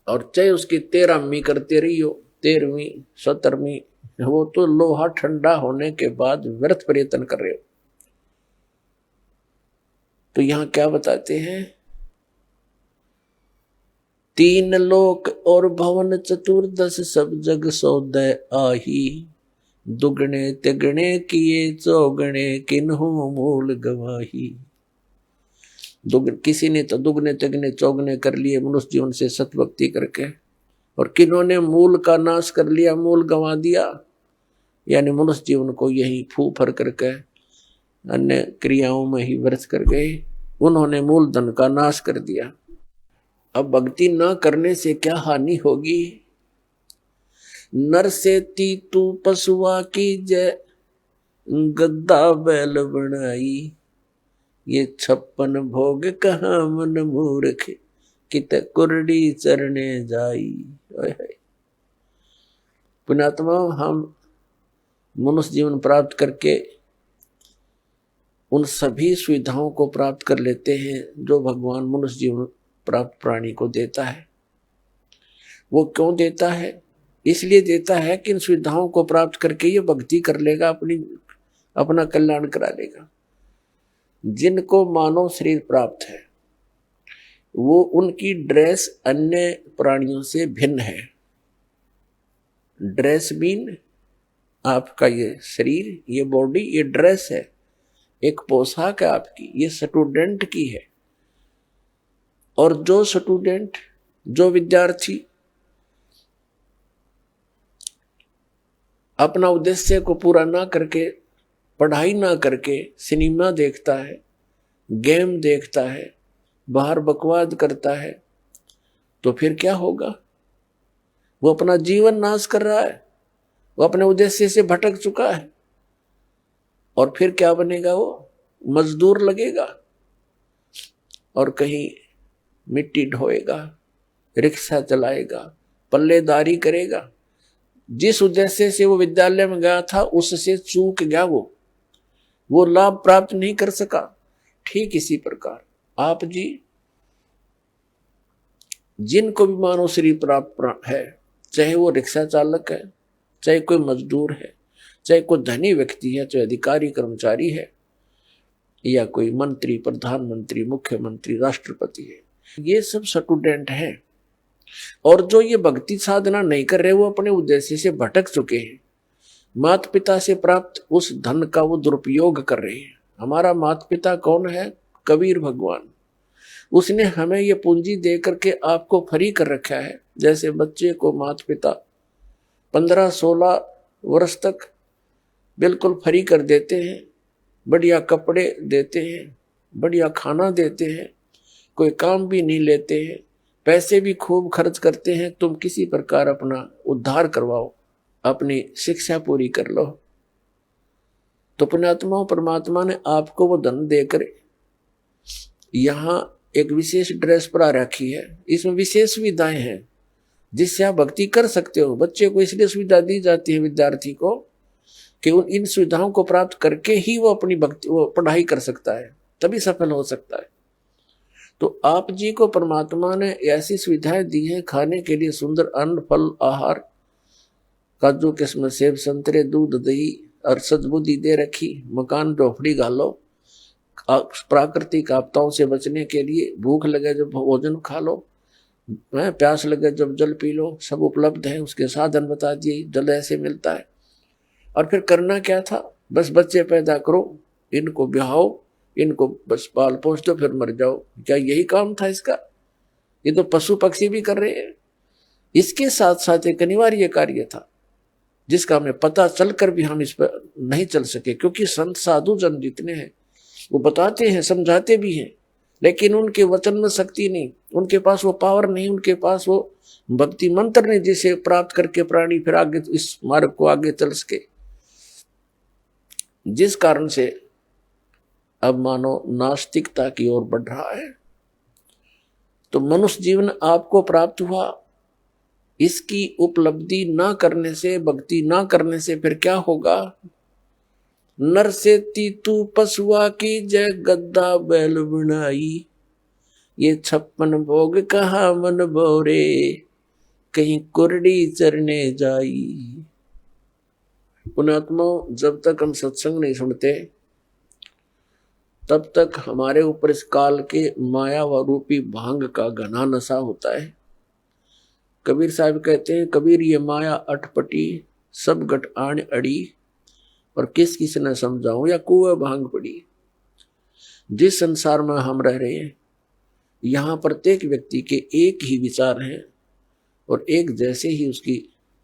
और चाहे उसकी 13वीं करते रहियो, 13वीं 17वीं, वो तो लोहा ठंडा होने के बाद व्यर्थ प्रयत्न कर रहे हो। तो यहां क्या बताते हैं, 3 लोक और भवन चतुर्दश सब जग सौदे आही, दुगने तिगने किए चौगने किन्हों मूल गवाही। किसी ने तो दुगने तिगने चौगने कर लिए मनुष्य जीवन से सतभक्ति करके, और किन्होंने मूल का नाश कर लिया, मूल गंवा दिया, यानी मनुष्य जीवन को यही फू फर करके अन्य क्रियाओं में ही व्यर्थ कर गए, उन्होंने मूल धन का नाश कर दिया। अब भक्ति न करने से क्या हानि होगी, नर से तीतू पशुआ की जय, गद्दा बैल बनाई, ये 56 भोग कहाँ मन मूर्ख, कित कुरडी चरने जाई। पुण्यात्मा, हम मनुष्य जीवन प्राप्त करके उन सभी सुविधाओं को प्राप्त कर लेते हैं जो भगवान मनुष्य जीवन प्राप्त प्राणी को देता है। वो क्यों देता है, इसलिए देता है कि इन सुविधाओं को प्राप्त करके ये भक्ति कर लेगा, अपनी अपना कल्याण करा लेगा। जिनको मानव शरीर प्राप्त है वो उनकी ड्रेस अन्य प्राणियों से भिन्न है। ड्रेस मीन आपका ये शरीर, ये बॉडी, ये ड्रेस है, एक पोशाक है आपकी, ये स्टूडेंट की है। और जो स्टूडेंट, जो विद्यार्थी अपना उद्देश्य को पूरा ना करके, पढ़ाई ना करके सिनेमा देखता है, गेम देखता है, बाहर बकवाद करता है, तो फिर क्या होगा? वो अपना जीवन नाश कर रहा है, वो अपने उद्देश्य से भटक चुका है। और फिर क्या बनेगा? वो मजदूर लगेगा और कहीं मिट्टी ढोएगा, रिक्शा चलाएगा, पल्लेदारी करेगा। जिस उद्देश्य से वो विद्यालय में गया था उससे चूक गया, वो लाभ प्राप्त नहीं कर सका। ठीक इसी प्रकार आप जी, जिनको भी मानव शरीर प्राप्त है, चाहे वो रिक्शा चालक है, चाहे कोई मजदूर है, चाहे कोई धनी व्यक्ति है, चाहे अधिकारी कर्मचारी है, या कोई मंत्री, प्रधानमंत्री, मुख्यमंत्री, राष्ट्रपति है, ये सब स्टूडेंट हैं। और जो ये भक्ति साधना नहीं कर रहे, वो अपने उद्देश्य से भटक चुके हैं। माता पिता से प्राप्त उस धन का वो दुरुपयोग कर रहे हैं। हमारा माता पिता कौन है? कबीर भगवान। उसने हमें ये पूंजी दे करके आपको फ्री कर रखा है। जैसे बच्चे को माता पिता 15-16 वर्ष तक बिल्कुल फ्री कर देते हैं, बढ़िया कपड़े देते हैं, बढ़िया खाना देते हैं, कोई काम भी नहीं लेते हैं, पैसे भी खूब खर्च करते हैं, तुम किसी प्रकार अपना उद्धार करवाओ, अपनी शिक्षा पूरी कर लो। तो पुण्यात्माओं, परमात्मा ने आपको वो धन देकर यहाँ एक विशेष ड्रेस पर रखी है। इसमें विशेष सुविधाएं हैं जिससे आप भक्ति कर सकते हो। बच्चे को इसलिए सुविधा दी जाती है, विद्यार्थी को, कि इन सुविधाओं को प्राप्त करके ही वो अपनी भक्ति, वो पढ़ाई कर सकता है, तभी सफल हो सकता है। तो आप जी को परमात्मा ने ऐसी सुविधाएं दी हैं, खाने के लिए सुंदर अन्न, फल, आहार, काजू किस्म, सेब, संतरे, दूध, दही और सद्बुद्धि दे रखी। मकान झोपड़ी गालो, प्राकृतिक आपदाओं से बचने के लिए भूख लगे जब भोजन खा लो, प्यास लगे जब जल पी लो, सब उपलब्ध है। उसके साधन बता दिए, जल ऐसे मिलता है। और फिर करना क्या था? बस बच्चे पैदा करो, इनको ब्याहो, इनको बस पाल पोस दो, फिर मर जाओ। क्या यही काम था इसका? ये तो पशु पक्षी भी कर रहे हैं। इसके साथ साथ एक अनिवार्य कार्य था जिसका हमें पता चलकर भी हम इस पर नहीं चल सके, क्योंकि संत साधु जन जितने हैं वो बताते हैं, समझाते भी हैं, लेकिन उनके वचन में शक्ति नहीं, उनके पास वो पावर नहीं, उनके पास वो भक्ति मंत्र नहीं जिसे प्राप्त करके प्राणी फिर आगे इस मार्ग को आगे चल सके। जिस कारण से अब मानो नास्तिकता की ओर बढ़ रहा है। तो मनुष्य जीवन आपको प्राप्त हुआ, इसकी उपलब्धि ना करने से, भक्ति ना करने से फिर क्या होगा? नर से तीतू पशुआ की जय, गद्दा बैल बनाई, ये 56 भोग कहा मन बोरे, कहीं कुरड़ी चरने जाई। पुण्यात्माओं, जब तक हम सत्संग नहीं सुनते तब तक हमारे ऊपर इस काल के माया व रूपी भांग का घना नशा होता है। कबीर साहब कहते हैं, कबीर ये माया अटपटी, सब गट आण अड़ी, और किस किस ने समझाऊं, या कुएं भांग पड़ी। जिस संसार में हम रह रहे हैं, यहाँ प्रत्येक व्यक्ति के एक ही विचार हैं और एक जैसे ही उसकी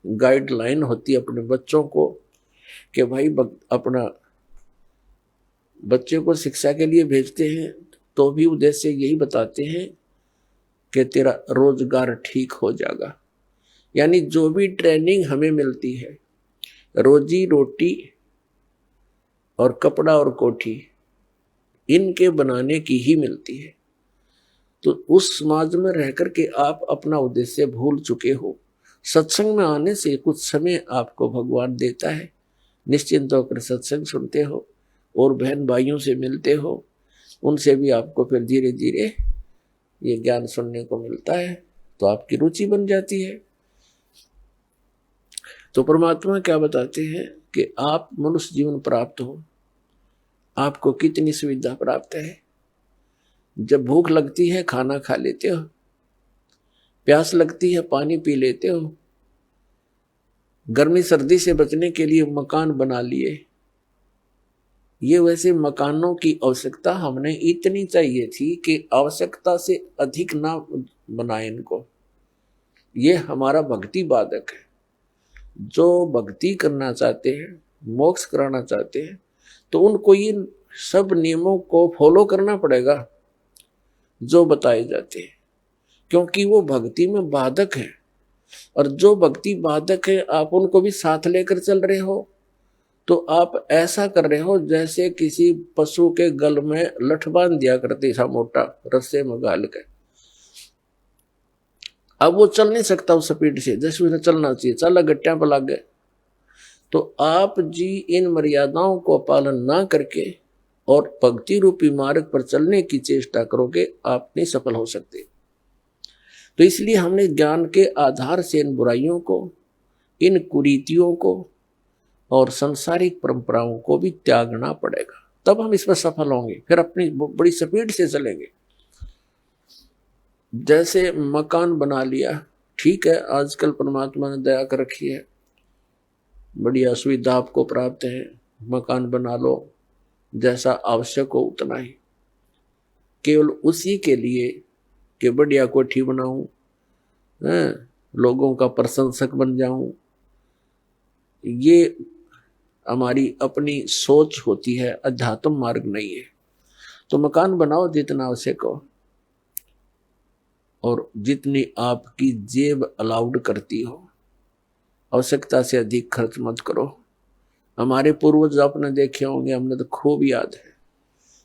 गाइडलाइन होती है अपने बच्चों को, कि भाई अपना बच्चे को शिक्षा के लिए भेजते हैं तो भी उद्देश्य यही बताते हैं कि तेरा रोजगार ठीक हो जाएगा। यानी जो भी ट्रेनिंग हमें मिलती है, रोजी रोटी और कपड़ा और कोठी, इनके बनाने की ही मिलती है। तो उस समाज में रह कर के आप अपना उद्देश्य भूल चुके हो। सत्संग में आने से कुछ समय आपको भगवान देता है, निश्चिंत होकर सत्संग सुनते हो और बहन भाइयों से मिलते हो, उनसे भी आपको फिर धीरे धीरे ये ज्ञान सुनने को मिलता है, तो आपकी रुचि बन जाती है। तो परमात्मा क्या बताते हैं कि आप मनुष्य जीवन प्राप्त हो, आपको कितनी सुविधा प्राप्त है। जब भूख लगती है खाना खा लेते हो, प्यास लगती है पानी पी लेते हो, गर्मी सर्दी से बचने के लिए मकान बना लिए। ये वैसे मकानों की आवश्यकता हमने इतनी चाहिए थी कि आवश्यकता से अधिक ना बनाए इनको। ये हमारा भक्ति बाधक है। जो भक्ति करना चाहते हैं, मोक्ष कराना चाहते हैं, तो उनको इन सब नियमों को फॉलो करना पड़ेगा जो बताए जाते हैं, क्योंकि वो भक्ति में बाधक है। और जो भक्ति बाधक है आप उनको भी साथ लेकर चल रहे हो, तो आप ऐसा कर रहे हो जैसे किसी पशु के गल में लठ बांध दिया करते था मोटा रस्से में गाल के। अब वो चल नहीं सकता उस स्पीड से जैसे उसे चलना चाहिए, चला गट्टियां पर लग गए। तो आप जी इन मर्यादाओं को पालन ना करके और भक्ति रूपी मार्ग पर चलने की चेष्टा करोगे, आप नहीं सफल हो सकते। तो इसलिए हमने ज्ञान के आधार से इन बुराइयों को, इन कुरीतियों को और सांसारिक परंपराओं को भी त्यागना पड़ेगा, तब हम इसमें सफल होंगे। फिर अपनी बड़ी स्पीड से चलेंगे। जैसे मकान बना लिया, ठीक है, आजकल परमात्मा ने दया कर रखी है, बढ़िया सुविधा आपको प्राप्त है, मकान बना लो, जैसा आवश्यक हो उतना ही, केवल उसी के लिए कि बढ़िया कोठी बनाऊं, लोगों का प्रशंसक बन जाऊं। ये हमारी अपनी सोच होती है, अध्यात्म मार्ग नहीं है। तो मकान बनाओ जितना आवश्यक हो और जितनी आपकी जेब अलाउड करती हो, आवश्यकता से अधिक खर्च मत करो। हमारे पूर्वज आपने देखे होंगे, हमने तो खूब याद है,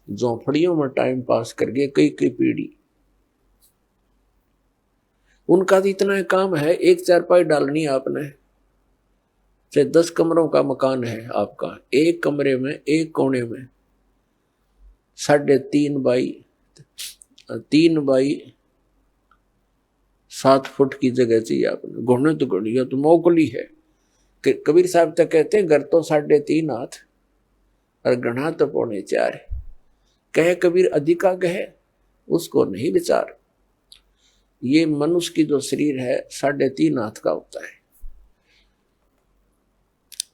झोंपड़ियों में टाइम पास करके कई कई पीढ़ी। उनका तो इतना काम है, एक चारपाई डालनी आपने, चाहे 10 कमरों का मकान है आपका, एक कमरे में एक कोने में 3.5 बाई 7 फुट की जगह चाहिए आपने। घुटने तो घुड़िया तो मोकली है। कबीर साहब तक कहते हैं घर तो 3.5 हाथ और गढ़ा तो 4.25 है। कहे कबीर अधिका कहे उसको नहीं विचार। ये मनुष्य की जो शरीर है 3.5 हाथ का होता है।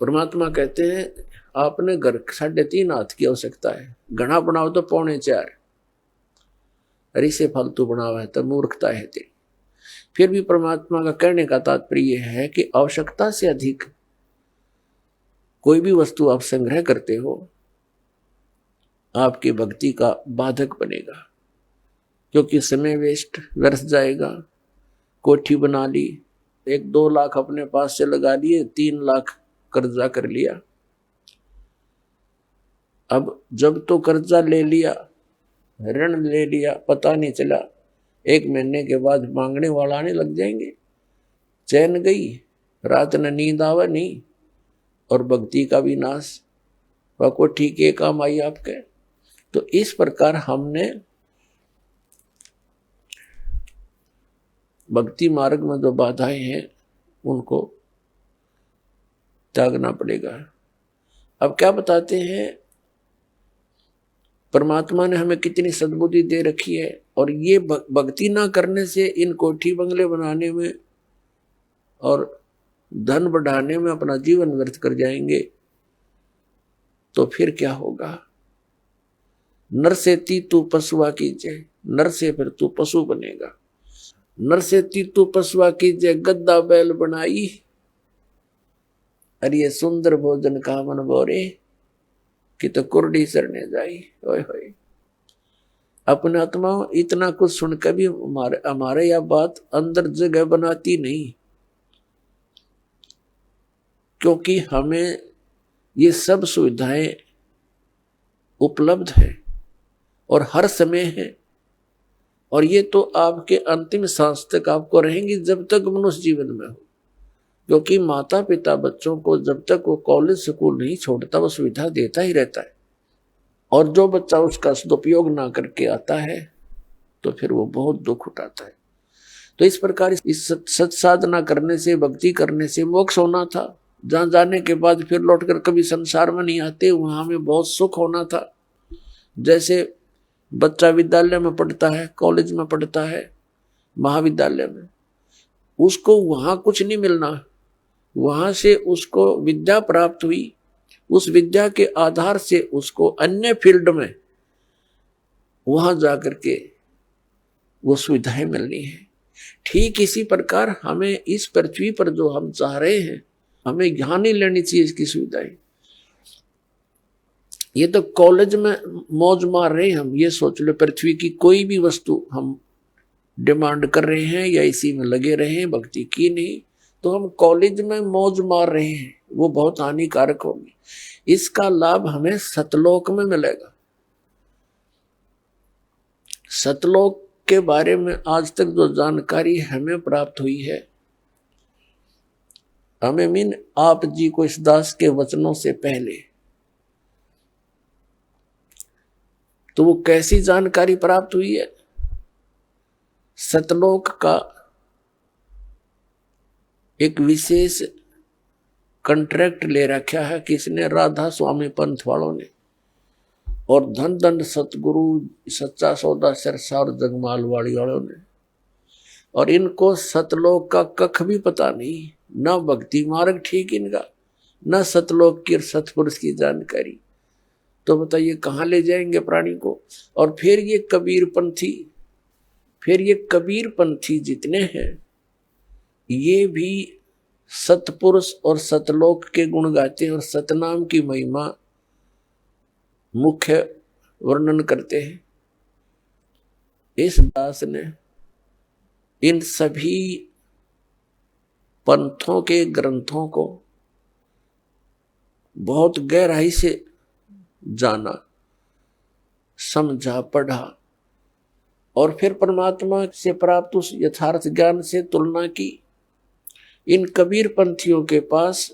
परमात्मा कहते हैं आपने घर 3.5 हाथ की आवश्यकता है, घना बनाओ तो 4.25। अरे से फालतू बनावा है तो मूर्खता है तेरी। फिर भी परमात्मा का कहने का तात्पर्य है कि आवश्यकता से अधिक कोई भी वस्तु आप संग्रह करते हो, आपकी भक्ति का बाधक बनेगा, क्योंकि समय वेस्ट व्यर्थ जाएगा। कोठी बना ली, 1-2 लाख अपने पास से लगा लिए, 3 लाख कर्जा कर लिया। अब जब तो कर्जा ले लिया, ऋण ले लिया, पता नहीं चला, 1 महीने के बाद मांगने वाला आने लग जाएंगे। चैन गई, रात न नींद आवा नहीं, और भक्ति का भी नाश। वह को ठीक है काम आई आपके। तो इस प्रकार हमने भक्ति मार्ग में जो बाधाएं हैं उनको त्यागना पड़ेगा। अब क्या बताते हैं, परमात्मा ने हमें कितनी सद्बुद्धि दे रखी है, और ये भक्ति ना करने से इन कोठी बंगले बनाने में और धन बढ़ाने में अपना जीवन व्यर्थ कर जाएंगे, तो फिर क्या होगा। नर से तू पशुआ कीजिए, नर से फिर तू पशु बनेगा। नर से तू पशुआ कीजिए, गद्दा बैल बनाई, अरे ये सुंदर भोजन का मन बोरे कि तो कुर्डी सरने जाई। ओए होए, अपने आत्मा इतना कुछ सुनकर भी हमारे यह बात अंदर जगह बनाती नहीं, क्योंकि हमें ये सब सुविधाएं उपलब्ध है और हर समय है, और ये तो आपके अंतिम सांस तक आपको रहेंगी जब तक मनुष्य जीवन में हो। क्योंकि माता पिता बच्चों को जब तक वो कॉलेज स्कूल नहीं छोड़ता वो सुविधा देता ही रहता है, और जो बच्चा उसका सदुपयोग ना करके आता है तो फिर वो बहुत दुख उठाता है। तो इस प्रकार इस सत साधना करने से, भक्ति करने से मोक्ष होना था। जहाँ जाने के बाद फिर लौटकर कभी संसार में नहीं आते, वहां हमें बहुत सुख होना था। जैसे बच्चा विद्यालय में पढ़ता है, कॉलेज में पढ़ता है, महाविद्यालय में, उसको वहां कुछ नहीं मिलना, वहां से उसको विद्या प्राप्त हुई, उस विद्या के आधार से उसको अन्य फील्ड में वहां जाकर के वो सुविधाएं मिलनी है। ठीक इसी प्रकार हमें इस पृथ्वी पर जो हम चाह रहे हैं, हमें यहाँ नहीं लेनी चाहिए इसकी सुविधाएं। ये तो कॉलेज में मौज मार रहे हैं हम, ये सोच लो पृथ्वी की कोई भी वस्तु हम डिमांड कर रहे हैं या इसी में लगे रहे हैं, भक्ति की नहीं, तो हम कॉलेज में मौज मार रहे हैं, वो बहुत हानिकारक होगी। इसका लाभ हमें सतलोक में मिलेगा। सतलोक के बारे में आज तक जो जानकारी हमें प्राप्त हुई है, हमें मीन आप जी को इस दास के वचनों से पहले, तो वो कैसी जानकारी प्राप्त हुई है? सतलोक का एक विशेष कॉन्ट्रैक्ट ले रखा है किसने? राधा स्वामी पंथ वालों ने, और धन दंड सतगुरु सच्चा सौदा सिरसा और जगमाल वाली वालों ने। और इनको सतलोक का कख भी पता नहीं, ना भक्ति मार्ग ठीक इनका, ना सतलोक की सतपुरुष की जानकारी। तो बताइए कहाँ ले जाएंगे प्राणी को? और फिर ये कबीर पंथी जितने हैं, ये भी सतपुरुष और सतलोक के गुण गाते हैं और सतनाम की महिमा मुख्य वर्णन करते हैं। इस दास ने इन सभी पंथों के ग्रंथों को बहुत गहराई से जाना, समझा, पढ़ा और फिर परमात्मा से प्राप्त उस यथार्थ ज्ञान से तुलना की। इन कबीर पंथियों के पास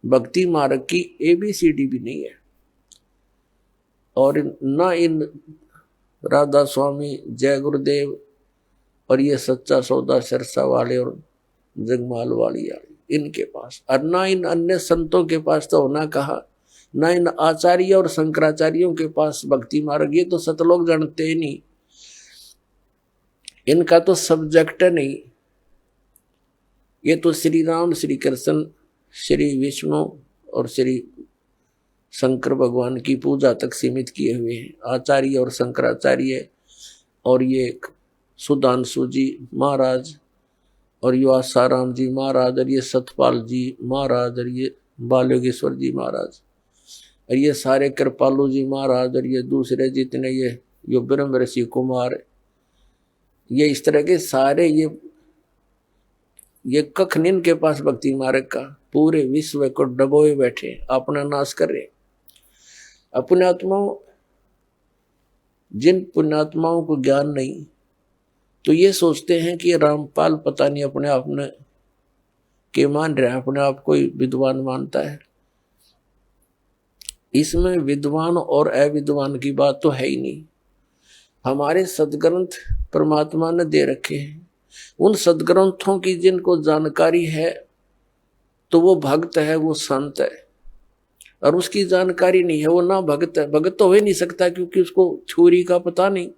भक्ति मार्ग की ABCD भी नहीं है, और न इन राधा स्वामी, जय गुरुदेव और ये सच्चा सौदा सिरसा वाले और जगमाल वाली इनके पास, और ना इन अन्य संतों के पास तो होना कहा, ना इन आचार्य और शंकराचार्यों के पास भक्ति मार्ग। ये तो सतलोक जानते ही नहीं, इनका तो सब्जेक्ट नहीं। ये तो श्री राम, श्री कृष्ण, श्री विष्णु और श्री शंकर भगवान की पूजा तक सीमित किए हुए हैं, आचार्य और शंकराचार्य, और ये सुधांशु जी महाराज और ये आसाराम जी महाराज और ये सतपाल जी महाराज और ये बालयोगेश्वर जी महाराज और ये सारे कृपालु जी महाराज और ये दूसरे जितने ये ब्रह्म ऋषि कुमार, ये इस तरह के सारे ये कख निन के पास भक्ति मार्ग का, पूरे विश्व को डबोए बैठे, अपना नाश कर रहे। पुण्यात्माओं, जिन पुण्यात्माओं को ज्ञान नहीं, तो ये सोचते हैं कि रामपाल पता नहीं अपने आप में के मान रहा है, अपने आप को विद्वान मानता है। इसमें विद्वान और अविद्वान की बात तो है ही नहीं। हमारे सदग्रंथ परमात्मा ने दे रखे हैं, उन सदग्रंथों की जिनको जानकारी है तो वो भक्त है, वो संत है, और उसकी जानकारी नहीं है वो ना भक्त है। भक्त तो हो ही नहीं सकता क्योंकि उसको थ्योरी का पता नहीं,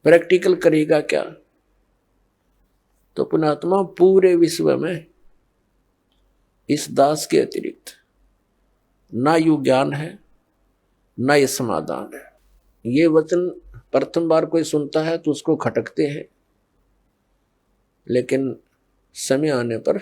प्रैक्टिकल करेगा क्या। तो पुण्यात्मा, पूरे विश्व में इस दास के अतिरिक्त ना यू ज्ञान है, ना ये समाधान है। ये वचन प्रथम बार कोई सुनता है तो उसको खटकते हैं, लेकिन समय आने पर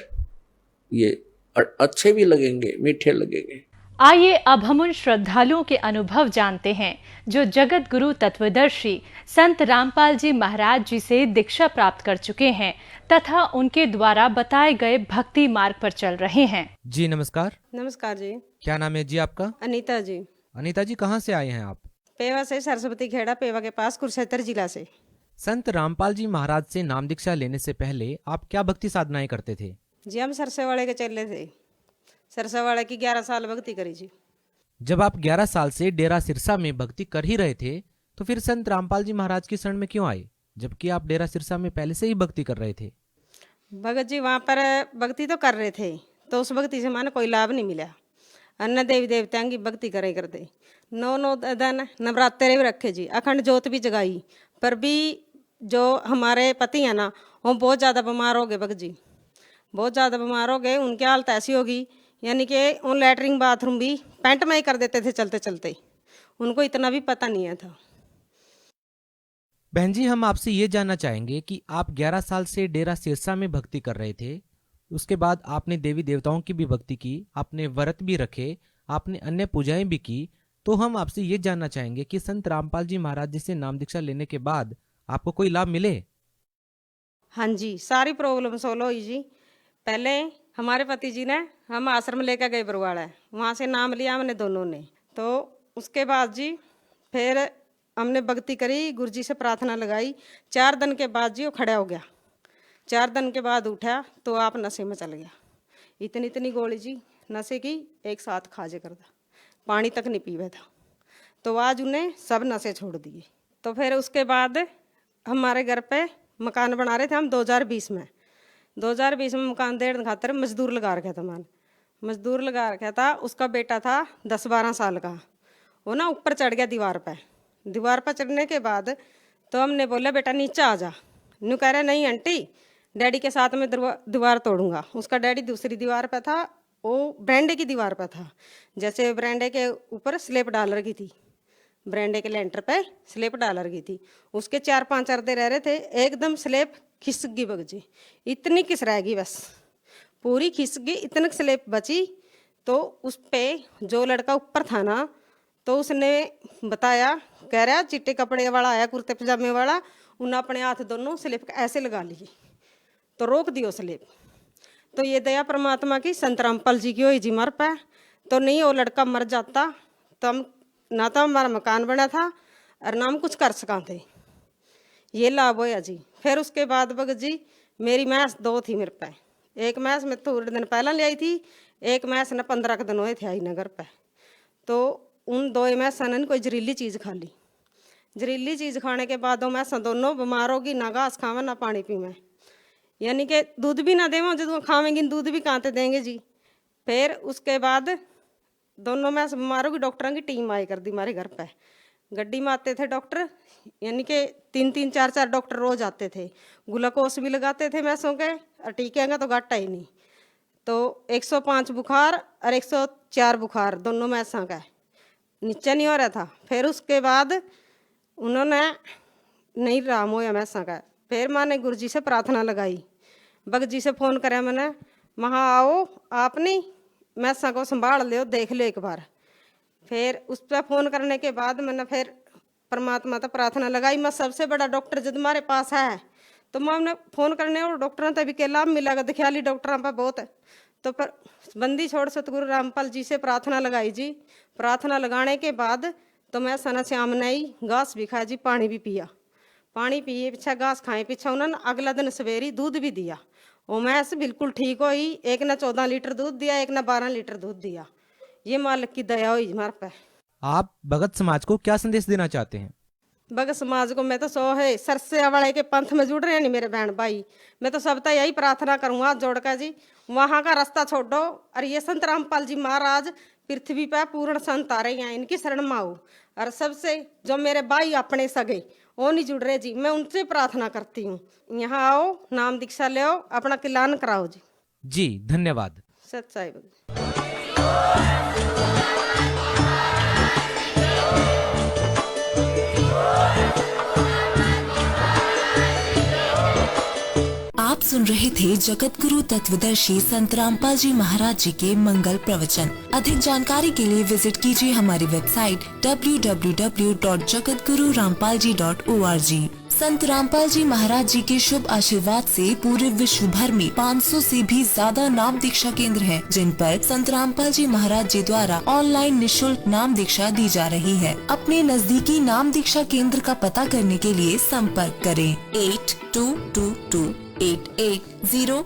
ये अच्छे भी लगेंगे, मीठे लगेंगे। आइए अब हम उन श्रद्धालुओं के अनुभव जानते हैं जो जगत गुरु तत्वदर्शी संत रामपाल जी महाराज जी से दीक्षा प्राप्त कर चुके हैं तथा उनके द्वारा बताए गए भक्ति मार्ग पर चल रहे हैं। जी नमस्कार। नमस्कार जी। क्या नाम है जी आपका? अनीता जी। अनीता जी, कहाँ से आए हैं आप? पेवा से, सरस्वती खेड़ा पेवा के पास, कुरुक्षेत्र जिला से। संत रामपाल जी महाराज से नाम दीक्षा लेने से पहले आप क्या भक्ति साधनाएं करते थे? जी हम सरसेवाड़े के चले थे, सरसेवाड़े की 11 साल भक्ति करी जी। जब आप 11 साल से डेरा सिरसा में भक्ति कर ही रहे थे तो फिर संत रामपाल जी महाराज की शरण में क्यों आए, जबकि आप डेरा सिरसा में पहले से ही भक्ति कर रहे थे? भगत जी वहाँ पर भक्ति तो कर रहे थे, तो उस भक्ति से माने कोई लाभ नहीं मिला। अन्य देवी देवताओं की भक्ति करे करते। 9 दिन नवरात्रे भी रखे जी, अखंड जोत भी जगाई। पर भी जो हमारे पति हैं ना, वो बहुत ज़्यादा बीमार हो गए भगत जी, बहुत ज़्यादा बीमार हो गए। उनकी हालत ऐसी होगी, यानी कि वो लैटरिन बाथरूम भी पैंट में ही कर देते थे चलते चलते, उनको इतना भी पता नहीं है था। बहन जी, हम आपसे ये जानना चाहेंगे कि आप 11 साल से डेरा सिरसा में भक्ति कर रहे थे, उसके बाद आपने देवी देवताओं की भी भक्ति की, आपने व्रत भी रखे, आपने अन्य पूजाएं भी की। तो हम आपसे ये जानना चाहेंगे कि संत रामपाल जी महाराज जी से नाम दीक्षा लेने के बाद आपको कोई लाभ मिले? हाँ जी, सारी प्रॉब्लम सोल्व हुई जी। पहले हमारे पति जी ने हम आश्रम लेकर गए बरवाड़ा, वहाँ से नाम लिया हमने दोनों ने। तो उसके बाद जी फिर हमने भक्ति करी, गुरु जी से प्रार्थना लगाई। 4 दिन के बाद जी वो खड़ा हो गया। 4 दिन के बाद उठा तो आप नशे में चल गया। इतनी इतनी गोली जी नशे की एक साथ खाजे करता, पानी तक नहीं पीवे था। तो आज उन्हें सब नशे छोड़ दिए। तो फिर उसके बाद हमारे घर पे मकान बना रहे थे हम 2020 में। 2020 में मकान देने खातर मजदूर लगा रखा था। मजदूर लगा रखा था। उसका बेटा था 10-12 साल का। वो ना ऊपर चढ़ गया दीवार पर चढ़ने के बाद तो हमने बोला बेटा नीचे आ जा। न्यू कह रहा नहीं आंटी, डैडी के साथ में दीवार तोड़ूंगा। उसका डैडी दूसरी दीवार पर था, वो बरांडे की दीवार पर था। जैसे बरांडे के ऊपर स्लेब डाल रखी थी, बरांडे के लेंटर पे स्लेब डाल रखी थी। उसके 4-5 अर्दे रह रहे थे, एकदम स्लेब खिसक गई बगजी, इतनी किस रह गई, बस पूरी खिसक गई, इतनी स्लेब बची। तो उस पे जो लड़का ऊपर था ना, तो उसने बताया, कह रहा चिट्टे कपड़े वाला आया, कुर्ते पजामे वाला, उन्हें अपने हाथ दोनों स्लेब ऐसे लगा लिए तो रोक दियो स्लेब। तो ये दया परमात्मा की, संत रामपाल जी की हुई जी मर पे। तो नहीं वो लड़का मर जाता तो हम ना तो हमारा मकान बना था और ना हम कुछ कर सका थे। ये लाभ होया जी। फिर उसके बाद भगत जी मेरी मैस 2 थी मेरे पे। एक मैस मैं थोड़े दिन पहले ले आई थी, एक मैस ने 15 दिन हुए थे आई नगर पे। तो उन 2 मैसा ने कोई जहरीली चीज़ खा ली। जहरीली चीज़ खाने के बाद वो मैसा दोनों बीमार होगी, ना घास खावे ना पानी पीवे, यानी कि दूध भी ना देवें। जो खावेंगी दूध भी कहाँ से देंगे जी। फिर उसके बाद दोनों मैस बीमार होगी। डॉक्टरों की टीम आई कर दी हमारे घर पे, गड्डी में आते थे डॉक्टर, यानी कि 3-3, 4-4 डॉक्टर रोज आते थे। ग्लूकोस भी लगाते थे मैसों के, और टीके का तो घाटा ही नहीं। तो 105 बुखार और 104 बुखार दोनों मैसा का, नीचे नहीं हो रहा था। फिर उसके बाद उन्होंने नहीं राम होया मैसा का। फिर मैंने गुरु जी से प्रार्थना लगाई, भगत जी से फ़ोन कराया मैंने, महा आओ आपने मैसा को संभाल लो, देख लो एक बार। फिर उस पर फ़ोन करने के बाद मैंने फिर परमात्मा तक प्रार्थना लगाई। मैं सबसे बड़ा डॉक्टर जब हमारे पास है तो मैं उन्हें फ़ोन करने और डॉक्टरों तभी के लाभ मिलेगा, दिखियाली डॉक्टरों पर बहुत। तो पर बंदी छोड़ सतगुरु रामपाल जी से प्रार्थना लगाई जी। प्रार्थना लगाने के बाद तो मैं सना श्याम ने ही घास भी खाया जी, पानी भी पिया। पानी पिए पीछा घास खाए पीछा उन्होंने अगला दिन सवेरी दूध भी दिया। वो मैस बिल्कुल ठीक हुई। एक ने 14 लीटर दूध दिया, एक ने 12 लीटर दूध दिया। ये मालिक की दया हुई हमारे पे। आप भगत समाज को क्या संदेश देना चाहते हैं? भगत समाज को मैं तो सो है सरसे वाले के पंथ में जुड़ रहे नहीं मेरे बहन भाई। मैं तो सबका यही प्रार्थना करूँगा जोड़ कर जी, वहाँ का रास्ता छोड़ो और ये संत रामपाल जी महाराज पृथ्वी पर पूर्ण संत आ रहे हैं, इनकी शरण में आओ। और सबसे जो मेरे भाई अपने सगे वो नहीं जुड़ रहे जी, मैं उनसे प्रार्थना करती हूँ, यहाँ आओ, नाम दीक्षा ले आओ, अपना कल्याण कराओ जी। जी धन्यवाद। सच्चाई आप सुन रहे थे जगत गुरु तत्वदर्शी संत रामपाल जी महाराज जी के मंगल प्रवचन। अधिक जानकारी के लिए विजिट कीजिए हमारी वेबसाइट www.jagatgururampalji.org। संत रामपाल जी महाराज जी के शुभ आशीर्वाद से पूरे विश्व भर में 500 से भी ज्यादा नाम दीक्षा केंद्र हैं, जिन पर संत रामपाल जी महाराज जी द्वारा ऑनलाइन निशुल्क नाम दीक्षा दी जा रही है। अपने नजदीकी नाम दीक्षा केंद्र का पता करने के लिए संपर्क करें 82228880